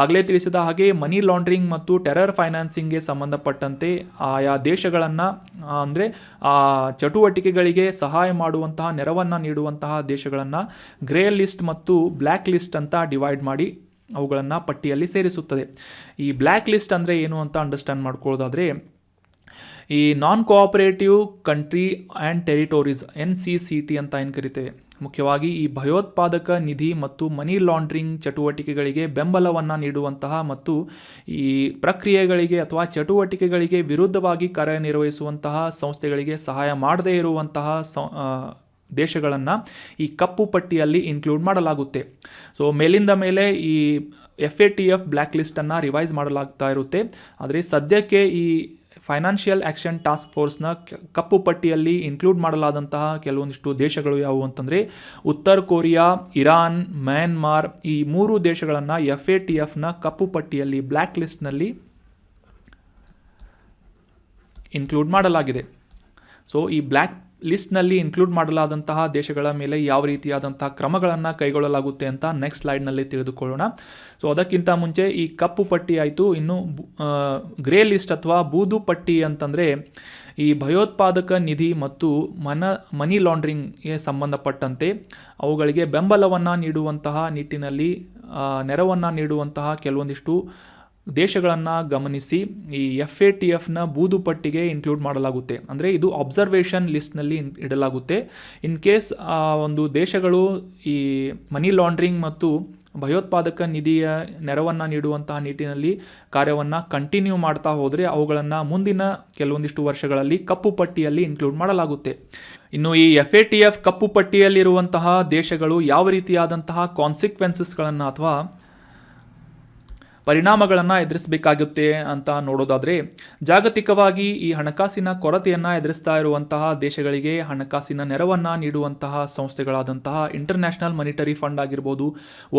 ಆಗಲೇ ತಿಳಿಸಿದ ಹಾಗೆ ಮನಿ ಲಾಂಡ್ರಿಂಗ್ ಮತ್ತು ಟೆರರ್ ಫೈನಾನ್ಸಿಂಗ್ಗೆ ಸಂಬಂಧಪಟ್ಟಂತೆ ಆಯಾ ದೇಶಗಳನ್ನು ಅಂದರೆ ಆ ಚಟುವಟಿಕೆಗಳಿಗೆ ಸಹಾಯ ಮಾಡುವಂತಹ, ನೆರವನ್ನು ನೀಡುವಂತಹ ದೇಶಗಳನ್ನು ಗ್ರೇ ಲಿಸ್ಟ್ ಮತ್ತು ಬ್ಲ್ಯಾಕ್ ಲಿಸ್ಟ್ ಅಂತ ಡಿವೈಡ್ ಮಾಡಿ ಅವುಗಳನ್ನು ಪಟ್ಟಿಯಲ್ಲಿ ಸೇರಿಸುತ್ತದೆ. ಈ ಬ್ಲ್ಯಾಕ್ ಲಿಸ್ಟ್ ಅಂದರೆ ಏನು ಅಂತ ಅಂಡರ್ಸ್ಟ್ಯಾಂಡ್ ಮಾಡ್ಕೊಳ್ಳೋದಾದರೆ, ಈ non cooperative country and territories NCCT ಅಂತ ಏನು ಕರಿತೇವೆ, ಮುಖ್ಯವಾಗಿ ಈ ಭಯೋತ್ಪಾದಕ ನಿಧಿ ಮತ್ತು ಮನಿ ಲಾಂಡ್ರಿಂಗ್ ಚಟುವಟಿಕೆಗಳಿಗೆ ಬೆಂಬಲವನ್ನು ನೀಡುವಂತಹ ಮತ್ತು ಈ ಪ್ರಕ್ರಿಯೆಗಳಿಗೆ ಅಥವಾ ಚಟುವಟಿಕೆಗಳಿಗೆ ವಿರುದ್ಧವಾಗಿ ಕಾರ್ಯನಿರ್ವಹಿಸುವಂತಹ ಸಂಸ್ಥೆಗಳಿಗೆ ಸಹಾಯ ಮಾಡದೇ ಇರುವಂತಹ ದೇಶಗಳನ್ನು ಈ ಕಪ್ಪು ಪಟ್ಟಿಯಲ್ಲಿ ಇನ್ಕ್ಲೂಡ್ ಮಾಡಲಾಗುತ್ತೆ. ಸೊ ಮೇಲಿಂದ ಮೇಲೆ ಈ FATF ಬ್ಲ್ಯಾಕ್ ಲಿಸ್ಟನ್ನು ರಿವೈಸ್ ಮಾಡಲಾಗ್ತಾ ಇರುತ್ತೆ. ಆದರೆ ಸದ್ಯಕ್ಕೆ ಈ ಫೈನಾನ್ಷಿಯಲ್ ಆಕ್ಷನ್ ಟಾಸ್ಕ್ ಫೋರ್ಸ್ನ ಕಪ್ಪು ಪಟ್ಟಿಯಲ್ಲಿ ಇನ್ಕ್ಲೂಡ್ ಮಾಡಲಾದಂತಹ ಕೆಲವೊಂದಿಷ್ಟು ದೇಶಗಳು ಯಾವುವು ಅಂತಂದರೆ ಉತ್ತರ ಕೊರಿಯಾ, ಇರಾನ್, ಮ್ಯಾನ್ಮಾರ್, ಈ 3 ದೇಶಗಳನ್ನು FATFನ ಕಪ್ಪು ಪಟ್ಟಿಯಲ್ಲಿ ಬ್ಲ್ಯಾಕ್ ಲಿಸ್ಟ್ನಲ್ಲಿ ಇನ್ಕ್ಲೂಡ್ ಮಾಡಲಾಗಿದೆ. ಸೊ ಈ ಬ್ಲ್ಯಾಕ್ ಲಿಸ್ಟ್ನಲ್ಲಿ ಇನ್ಕ್ಲೂಡ್ ಮಾಡಲಾದಂತಹ ದೇಶಗಳ ಮೇಲೆ ಯಾವ ರೀತಿಯಾದಂತಹ ಕ್ರಮಗಳನ್ನು ಕೈಗೊಳ್ಳಲಾಗುತ್ತೆ ಅಂತ ನೆಕ್ಸ್ಟ್ ಸ್ಲೈಡ್ನಲ್ಲಿ ತಿಳಿದುಕೊಳ್ಳೋಣ. ಸೊ ಅದಕ್ಕಿಂತ ಮುಂಚೆ ಈ ಕಪ್ಪು ಪಟ್ಟಿ ಆಯಿತು. ಇನ್ನು ಗ್ರೇ ಲಿಸ್ಟ್ ಅಥವಾ ಬೂದು ಪಟ್ಟಿ ಅಂತಂದರೆ ಈ ಭಯೋತ್ಪಾದಕ ನಿಧಿ ಮತ್ತು ಮನಿ ಲಾಂಡ್ರಿಂಗ್ಗೆ ಸಂಬಂಧಪಟ್ಟಂತೆ ಅವುಗಳಿಗೆ ಬೆಂಬಲವನ್ನು ನೀಡುವಂತಹ ನಿಟ್ಟಿನಲ್ಲಿ ನೆರವನ್ನು ನೀಡುವಂತಹ ಕೆಲವೊಂದಿಷ್ಟು ದೇಶಗಳನ್ನು ಗಮನಿಸಿ ಈ FATFನ ಬೂದು ಪಟ್ಟಿಗೆ ಇನ್ಕ್ಲೂಡ್ ಮಾಡಲಾಗುತ್ತೆ. ಅಂದರೆ ಇದು ಅಬ್ಸರ್ವೇಷನ್ ಲಿಸ್ಟ್ನಲ್ಲಿ ಇಡಲಾಗುತ್ತೆ. ಇನ್ ಕೇಸ್ ಒಂದು ದೇಶಗಳು ಈ ಮನಿ ಲಾಂಡ್ರಿಂಗ್ ಮತ್ತು ಭಯೋತ್ಪಾದಕ ನಿಧಿಯ ನೆರವನ್ನು ನೀಡುವಂತಹ ನಿಟ್ಟಿನಲ್ಲಿ ಕಾರ್ಯವನ್ನು ಕಂಟಿನ್ಯೂ ಮಾಡ್ತಾ ಹೋದರೆ ಅವುಗಳನ್ನು ಮುಂದಿನ ಕೆಲವೊಂದಿಷ್ಟು ವರ್ಷಗಳಲ್ಲಿ ಕಪ್ಪು ಪಟ್ಟಿಯಲ್ಲಿ ಇನ್ಕ್ಲೂಡ್ ಮಾಡಲಾಗುತ್ತೆ. ಇನ್ನು ಈ FATF ಕಪ್ಪು ಪಟ್ಟಿಯಲ್ಲಿರುವಂತಹ ದೇಶಗಳು ಯಾವ ರೀತಿಯಾದಂತಹ ಕಾನ್ಸಿಕ್ವೆನ್ಸಸ್ಗಳನ್ನು ಅಥವಾ ಪರಿಣಾಮಗಳನ್ನು ಎದುರಿಸಬೇಕಾಗುತ್ತೆ ಅಂತ ನೋಡೋದಾದರೆ, ಜಾಗತಿಕವಾಗಿ ಈ ಹಣಕಾಸಿನ ಕೊರತೆಯನ್ನು ಎದುರಿಸ್ತಾ ಇರುವಂತಹ ದೇಶಗಳಿಗೆ ಹಣಕಾಸಿನ ನೆರವನ್ನು ನೀಡುವಂತಹ ಸಂಸ್ಥೆಗಳಾದಂತಹ ಇಂಟರ್ನ್ಯಾಷನಲ್ ಮಾನಿಟರಿ ಫಂಡ್ ಆಗಿರ್ಬೋದು,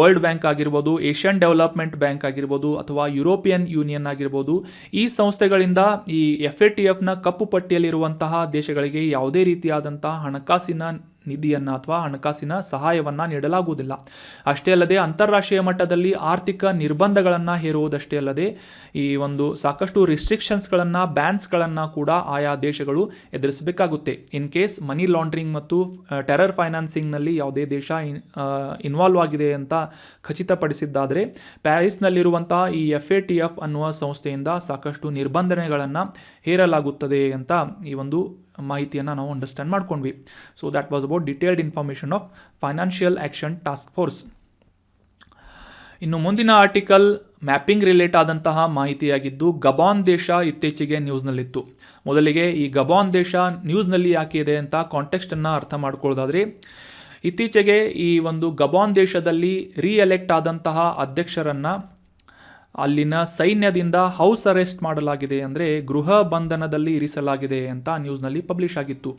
ವರ್ಲ್ಡ್ ಬ್ಯಾಂಕ್ ಆಗಿರ್ಬೋದು, ಏಷ್ಯನ್ ಡೆವಲಪ್ಮೆಂಟ್ ಬ್ಯಾಂಕ್ ಆಗಿರ್ಬೋದು ಅಥವಾ ಯುರೋಪಿಯನ್ ಯೂನಿಯನ್ ಆಗಿರ್ಬೋದು, ಈ ಸಂಸ್ಥೆಗಳಿಂದ ಈ FATFನ ಕಪ್ಪು ಪಟ್ಟಿಯಲ್ಲಿರುವಂತಹ ದೇಶಗಳಿಗೆ ಯಾವುದೇ ರೀತಿಯಾದಂತಹ ಹಣಕಾಸಿನ ನಿಧಿಯನ್ನು ಅಥವಾ ಹಣಕಾಸಿನ ಸಹಾಯವನ್ನು ನೀಡಲಾಗುವುದಿಲ್ಲ. ಅಷ್ಟೇ ಅಲ್ಲದೆ ಅಂತಾರಾಷ್ಟ್ರೀಯ ಮಟ್ಟದಲ್ಲಿ ಆರ್ಥಿಕ ನಿರ್ಬಂಧಗಳನ್ನು ಹೇರುವುದಷ್ಟೇ ಅಲ್ಲದೆ ಈ ಒಂದು ಸಾಕಷ್ಟು ರಿಸ್ಟ್ರಿಕ್ಷನ್ಸ್ಗಳನ್ನು, ಬ್ಯಾನ್ಸ್ಗಳನ್ನು ಕೂಡ ಆಯಾ ದೇಶಗಳು ಎದುರಿಸಬೇಕಾಗುತ್ತೆ. ಇನ್ ಕೇಸ್ ಮನಿ ಲಾಂಡ್ರಿಂಗ್ ಮತ್ತು ಟೆರರ್ ಫೈನಾನ್ಸಿಂಗ್ನಲ್ಲಿ ಯಾವುದೇ ದೇಶ ಇನ್ವಾಲ್ವ್ ಆಗಿದೆ ಅಂತ ಖಚಿತಪಡಿಸಿದ್ದಾದರೆ ಪ್ಯಾರಿಸ್ನಲ್ಲಿರುವಂತಹ ಈ FATF ಅನ್ನುವ ಸಂಸ್ಥೆಯಿಂದ ಸಾಕಷ್ಟು ನಿರ್ಬಂಧನೆಗಳನ್ನು ಹೇರಲಾಗುತ್ತದೆ ಅಂತ ಈ ಒಂದು ಮಾಹಿತಿಯನ್ನು ನಾವು ಅಂಡರ್ಸ್ಟ್ಯಾಂಡ್ ಮಾಡ್ಕೊಂಡ್ವಿ. So that was about detailed information of financial action task force. ಇನ್ನು ಮುಂದಿನ ಆರ್ಟಿಕಲ್ ಮ್ಯಾಪಿಂಗ್ ರಿಲೇಟ್ ಆದಂತಹ ಮಾಹಿತಿಯಾಗಿದ್ದು, ಗಬಾನ್ ದೇಶ ಇತ್ತೀಚೆಗೆ ನ್ಯೂಸ್ನಲ್ಲಿತ್ತು. ಮೊದಲಿಗೆ ಈ ಗಬಾನ್ ದೇಶ ನ್ಯೂಸ್ನಲ್ಲಿ ಯಾಕೆ ಇದೆ ಅಂತ ಕಾಂಟೆಕ್ಸ್ಟನ್ನು ಅರ್ಥ ಮಾಡ್ಕೊಳ್ಳೋದಾದರೆ, ಇತ್ತೀಚೆಗೆ ಈ ಒಂದು ಗಬಾನ್ ದೇಶದಲ್ಲಿ ರೀಎಲೆಕ್ಟ್ ಆದಂತಹ ಅಧ್ಯಕ್ಷರನ್ನು ಅಲ್ಲಿನ ಸೈನ್ಯದಿಂದ ಹೌಸ್ ಅರೆಸ್ಟ್ ಮಾಡಲಾಗಿದೆ, ಅಂದರೆ ಗೃಹ ಬಂಧನದಲ್ಲಿ ಇರಿಸಲಾಗಿದೆ ಅಂತ ನ್ಯೂಸ್ನಲ್ಲಿ ಪಬ್ಲಿಷ್ ಆಗಿತ್ತು.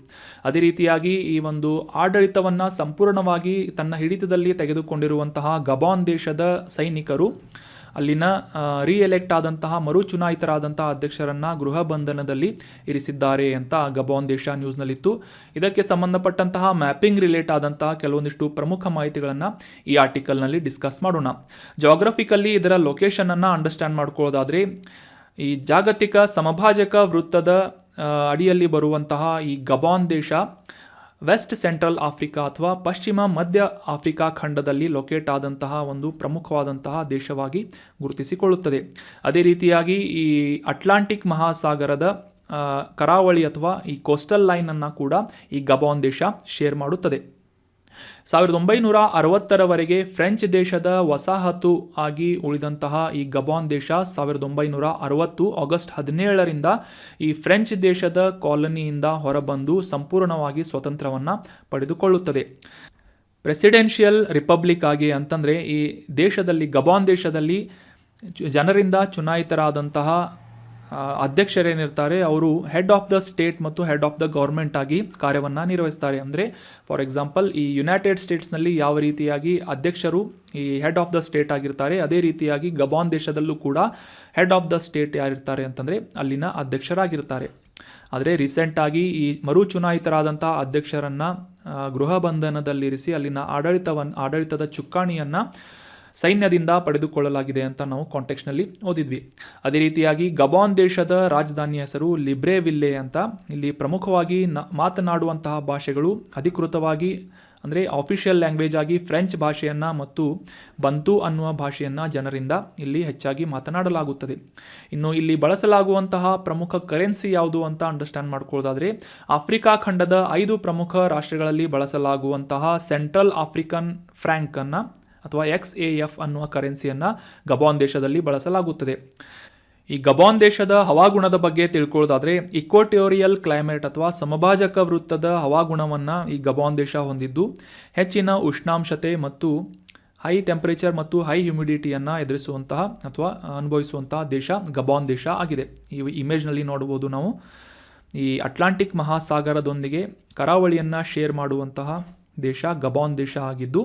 ಅದೇ ರೀತಿಯಾಗಿ ಈ ಒಂದು ಆಡಳಿತವನ್ನು ಸಂಪೂರ್ಣವಾಗಿ ತನ್ನ ಹಿಡಿತದಲ್ಲಿ ತೆಗೆದುಕೊಂಡಿರುವಂತಹ ಗಬಾನ್ ದೇಶದ ಸೈನಿಕರು ಅಲ್ಲಿನ ರೀಎಲೆಕ್ಟ್ ಆದಂತಹ ಮರುಚುನಾಯಿತರಾದಂತಹ ಅಧ್ಯಕ್ಷರನ್ನು ಗೃಹ ಬಂಧನದಲ್ಲಿ ಇರಿಸಿದ್ದಾರೆ ಅಂತ ಗಬಾನ್ ದೇಶ ನ್ಯೂಸ್ನಲ್ಲಿತ್ತು. ಇದಕ್ಕೆ ಸಂಬಂಧಪಟ್ಟಂತಹ ಮ್ಯಾಪಿಂಗ್ ರಿಲೇಟ್ ಆದಂತಹ ಕೆಲವೊಂದಿಷ್ಟು ಪ್ರಮುಖ ಮಾಹಿತಿಗಳನ್ನು ಈ ಆರ್ಟಿಕಲ್ನಲ್ಲಿ ಡಿಸ್ಕಸ್ ಮಾಡೋಣ. ಜಾಗ್ರಫಿಕಲ್ಲಿ ಇದರ ಲೊಕೇಶನನ್ನು ಅಂಡರ್ಸ್ಟ್ಯಾಂಡ್ ಮಾಡ್ಕೊಳ್ಳೋದಾದರೆ, ಈ ಜಾಗತಿಕ ಸಮಭಾಜಕ ವೃತ್ತದ ಅಡಿಯಲ್ಲಿ ಬರುವಂತಹ ಈ ಗಬಾನ್ ದೇಶ ವೆಸ್ಟ್ ಸೆಂಟ್ರಲ್ ಆಫ್ರಿಕಾ ಅಥವಾ ಪಶ್ಚಿಮ ಮಧ್ಯ ಆಫ್ರಿಕಾ ಖಂಡದಲ್ಲಿ ಲೊಕೇಟ್ ಆದಂತಹ ಒಂದು ಪ್ರಮುಖವಾದಂತಹ ದೇಶವಾಗಿ ಗುರುತಿಸಿಕೊಳ್ಳುತ್ತದೆ. ಅದೇ ರೀತಿಯಾಗಿ ಈ ಅಟ್ಲಾಂಟಿಕ್ ಮಹಾಸಾಗರದ ಕರಾವಳಿ ಅಥವಾ ಈ ಕೋಸ್ಟಲ್ ಲೈನನ್ನು ಕೂಡ ಈ ಗಬಾನ್ ದೇಶ ಶೇರ್ ಮಾಡುತ್ತದೆ. 1960ರವರೆಗೆ ಫ್ರೆಂಚ್ ದೇಶದ ವಸಾಹತು ಆಗಿ ಉಳಿದಂತಹ ಈ ಗಬಾನ್ ದೇಶ 1960 ಆಗಸ್ಟ್ 17ರಿಂದ ಈ ಫ್ರೆಂಚ್ ದೇಶದ ಕಾಲನಿಯಿಂದ ಹೊರಬಂದು ಸಂಪೂರ್ಣವಾಗಿ ಸ್ವತಂತ್ರವನ್ನು ಪಡೆದುಕೊಳ್ಳುತ್ತದೆ. ಪ್ರೆಸಿಡೆನ್ಷಿಯಲ್ ರಿಪಬ್ಲಿಕ್ ಆಗಿ ಅಂತಂದರೆ ಈ ದೇಶದಲ್ಲಿ, ಗಬಾನ್ ದೇಶದಲ್ಲಿ ಜನರಿಂದ ಚುನಾಯಿತರಾದಂತಹ ಅಧ್ಯಕ್ಷರೇನಿರ್ತಾರೆ ಅವರು ಹೆಡ್ ಆಫ್ ದ ಸ್ಟೇಟ್ ಮತ್ತು ಹೆಡ್ ಆಫ್ ದ ಗೌರ್ಮೆಂಟ್ ಆಗಿ ಕಾರ್ಯವನ್ನು ನಿರ್ವಹಿಸ್ತಾರೆ. ಅಂದರೆ ಫಾರ್ ಎಕ್ಸಾಂಪಲ್ ಈ ಯುನೈಟೆಡ್ ಸ್ಟೇಟ್ಸ್ನಲ್ಲಿ ಯಾವ ರೀತಿಯಾಗಿ ಅಧ್ಯಕ್ಷರು ಈ ಹೆಡ್ ಆಫ್ ದ ಸ್ಟೇಟ್ ಆಗಿರ್ತಾರೆ, ಅದೇ ರೀತಿಯಾಗಿ ಗಬಾನ್ ದೇಶದಲ್ಲೂ ಕೂಡ ಹೆಡ್ ಆಫ್ ದ ಸ್ಟೇಟ್ ಯಾರಿರ್ತಾರೆ ಅಂತಂದರೆ ಅಲ್ಲಿನ ಅಧ್ಯಕ್ಷರಾಗಿರ್ತಾರೆ. ಆದರೆ ರೀಸೆಂಟಾಗಿ ಈ ಮರು ಚುನಾಯಿತರಾದಂಥ ಅಧ್ಯಕ್ಷರನ್ನು ಗೃಹ ಬಂಧನದಲ್ಲಿರಿಸಿ ಅಲ್ಲಿನ ಆಡಳಿತದ ಚುಕ್ಕಾಣಿಯನ್ನು ಸೈನ್ಯದಿಂದ ಪಡೆದುಕೊಳ್ಳಲಾಗಿದೆ ಅಂತ ನಾವು ಕಾಂಟೆಕ್ಸ್ಟ್ನಲ್ಲಿ ಓದಿದ್ವಿ. ಅದೇ ರೀತಿಯಾಗಿ ಗಬಾನ್ ದೇಶದ ರಾಜಧಾನಿ ಹೆಸರು ಲಿಬ್ರೆವಿಲ್ಲೆ ಅಂತ. ಇಲ್ಲಿ ಪ್ರಮುಖವಾಗಿ ಮಾತನಾಡುವಂತಹ ಭಾಷೆಗಳು ಅಧಿಕೃತವಾಗಿ ಅಂದರೆ ಆಫಿಷಿಯಲ್ ಲ್ಯಾಂಗ್ವೇಜ್ ಆಗಿ ಫ್ರೆಂಚ್ ಭಾಷೆಯನ್ನು ಮತ್ತು ಬಂತು ಅನ್ನುವ ಭಾಷೆಯನ್ನು ಜನರಿಂದ ಇಲ್ಲಿ ಹೆಚ್ಚಾಗಿ ಮಾತನಾಡಲಾಗುತ್ತದೆ. ಇನ್ನು ಇಲ್ಲಿ ಬಳಸಲಾಗುವಂತಹ ಪ್ರಮುಖ ಕರೆನ್ಸಿ ಯಾವುದು ಅಂತ ಅಂಡರ್ಸ್ಟ್ಯಾಂಡ್ ಮಾಡ್ಕೊಳ್ಳೋದಾದರೆ, ಆಫ್ರಿಕಾ ಖಂಡದ 5 ಪ್ರಮುಖ ರಾಷ್ಟ್ರಗಳಲ್ಲಿ ಬಳಸಲಾಗುವಂತಹ ಸೆಂಟ್ರಲ್ ಆಫ್ರಿಕನ್ ಫ್ರ್ಯಾಂಕನ್ನು ಅಥವಾ XAF ಅನ್ನುವ ಕರೆನ್ಸಿಯನ್ನು ಗಬಾನ್ ದೇಶದಲ್ಲಿ ಬಳಸಲಾಗುತ್ತದೆ. ಈ ಗಬಾನ್ ದೇಶದ ಹವಾಗುಣದ ಬಗ್ಗೆ ತಿಳ್ಕೊಳ್ಳೋದಾದರೆ, ಇಕ್ವಟೋರಿಯಲ್ ಕ್ಲೈಮೇಟ್ ಅಥವಾ ಸಮಭಾಜಕ ವೃತ್ತದ ಹವಾಗುಣವನ್ನು ಈ ಗಬಾನ್ ದೇಶ ಹೊಂದಿದ್ದು ಹೆಚ್ಚಿನ ಉಷ್ಣಾಂಶತೆ ಮತ್ತು ಹೈ ಟೆಂಪರೇಚರ್ ಮತ್ತು ಹೈ ಹ್ಯುಮಿಡಿಟಿಯನ್ನು ಎದುರಿಸುವಂತಹ ಅಥವಾ ಅನುಭವಿಸುವಂತಹ ದೇಶ ಗಬಾನ್ ದೇಶ ಆಗಿದೆ. ಈ ಇಮೇಜ್ನಲ್ಲಿ ನೋಡ್ಬೋದು ನಾವು. ಈ ಅಟ್ಲಾಂಟಿಕ್ ಮಹಾಸಾಗರದೊಂದಿಗೆ ಕರಾವಳಿಯನ್ನು ಶೇರ್ ಮಾಡುವಂತಹ ದೇಶ ಗಬಾನ್ ದೇಶ ಆಗಿದ್ದು,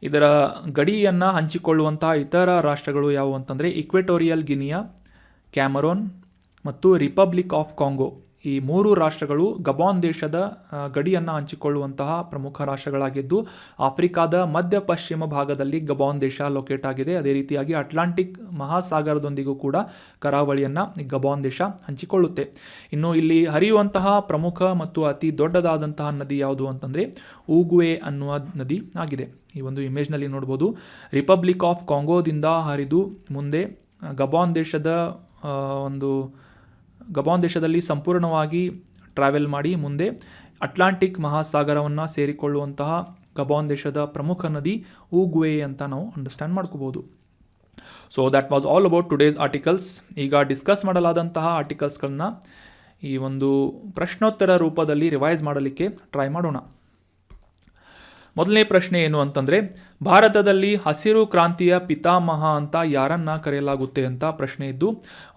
ಇದರ ಗಡಿಯನ್ನು ಹಂಚಿಕೊಳ್ಳುವಂತಹ ಇತರ ರಾಷ್ಟ್ರಗಳು ಯಾವುವು ಅಂತಂದರೆ ಇಕ್ವೆಟೋರಿಯಲ್ ಗಿನಿಯಾ, ಕ್ಯಾಮರೋನ್ ಮತ್ತು ರಿಪಬ್ಲಿಕ್ ಆಫ್ ಕಾಂಗೋ ಈ 3 ರಾಷ್ಟ್ರಗಳು ಗಬಾನ್ ದೇಶದ ಗಡಿಯನ್ನು ಹಂಚಿಕೊಳ್ಳುವಂತಹ ಪ್ರಮುಖ ರಾಷ್ಟ್ರಗಳಾಗಿದ್ದು, ಆಫ್ರಿಕಾದ ಮಧ್ಯ ಪಶ್ಚಿಮ ಭಾಗದಲ್ಲಿ ಗಬಾನ್ ದೇಶ ಲೊಕೇಟ್ ಆಗಿದೆ. ಅದೇ ರೀತಿಯಾಗಿ ಅಟ್ಲಾಂಟಿಕ್ ಮಹಾಸಾಗರದೊಂದಿಗೂ ಕೂಡ ಕರಾವಳಿಯನ್ನು ಗಬಾನ್ ದೇಶ ಹಂಚಿಕೊಳ್ಳುತ್ತೆ. ಇನ್ನು ಇಲ್ಲಿ ಹರಿಯುವಂತಹ ಪ್ರಮುಖ ಮತ್ತು ಅತಿ ದೊಡ್ಡದಾದಂತಹ ನದಿ ಯಾವುದು ಅಂತಂದರೆ ಊಗುವೆ ಅನ್ನುವ ನದಿ ಆಗಿದೆ. ಈ ಒಂದು ಇಮೇಜ್ನಲ್ಲಿ ನೋಡ್ಬೋದು, ರಿಪಬ್ಲಿಕ್ ಆಫ್ ಕಾಂಗೋದಿಂದ ಹರಿದು ಮುಂದೆ ಗಬಾನ್ ದೇಶದಲ್ಲಿ ಸಂಪೂರ್ಣವಾಗಿ ಟ್ರಾವೆಲ್ ಮಾಡಿ ಮುಂದೆ ಅಟ್ಲಾಂಟಿಕ್ ಮಹಾಸಾಗರವನ್ನು ಸೇರಿಕೊಳ್ಳುವಂತಹ ಗಬಾನ್ ದೇಶದ ಪ್ರಮುಖ ನದಿ ಊಗುವೆ ಅಂತ ನಾವು ಅಂಡರ್ಸ್ಟ್ಯಾಂಡ್ ಮಾಡ್ಕೋಬೋದು. So that was all about today's articles. ಈಗ ಡಿಸ್ಕಸ್ ಮಾಡಲಾದಂತಹ ಆರ್ಟಿಕಲ್ಸ್ಗಳನ್ನ ಈ ಒಂದು ಪ್ರಶ್ನೋತ್ತರ ರೂಪದಲ್ಲಿ ರಿವೈಸ್ ಮಾಡಲಿಕ್ಕೆ ಟ್ರೈ ಮಾಡೋಣ. ಮೊದಲನೇ ಪ್ರಶ್ನೆ ಏನು ಅಂತಂದರೆ, ಭಾರತದಲ್ಲಿ ಹಸಿರು ಕ್ರಾಂತಿಯ ಪಿತಾಮಹ ಅಂತ ಯಾರನ್ನ ಕರೆಯಲಾಗುತ್ತೆ ಅಂತ ಪ್ರಶ್ನೆ ಇದ್ದು,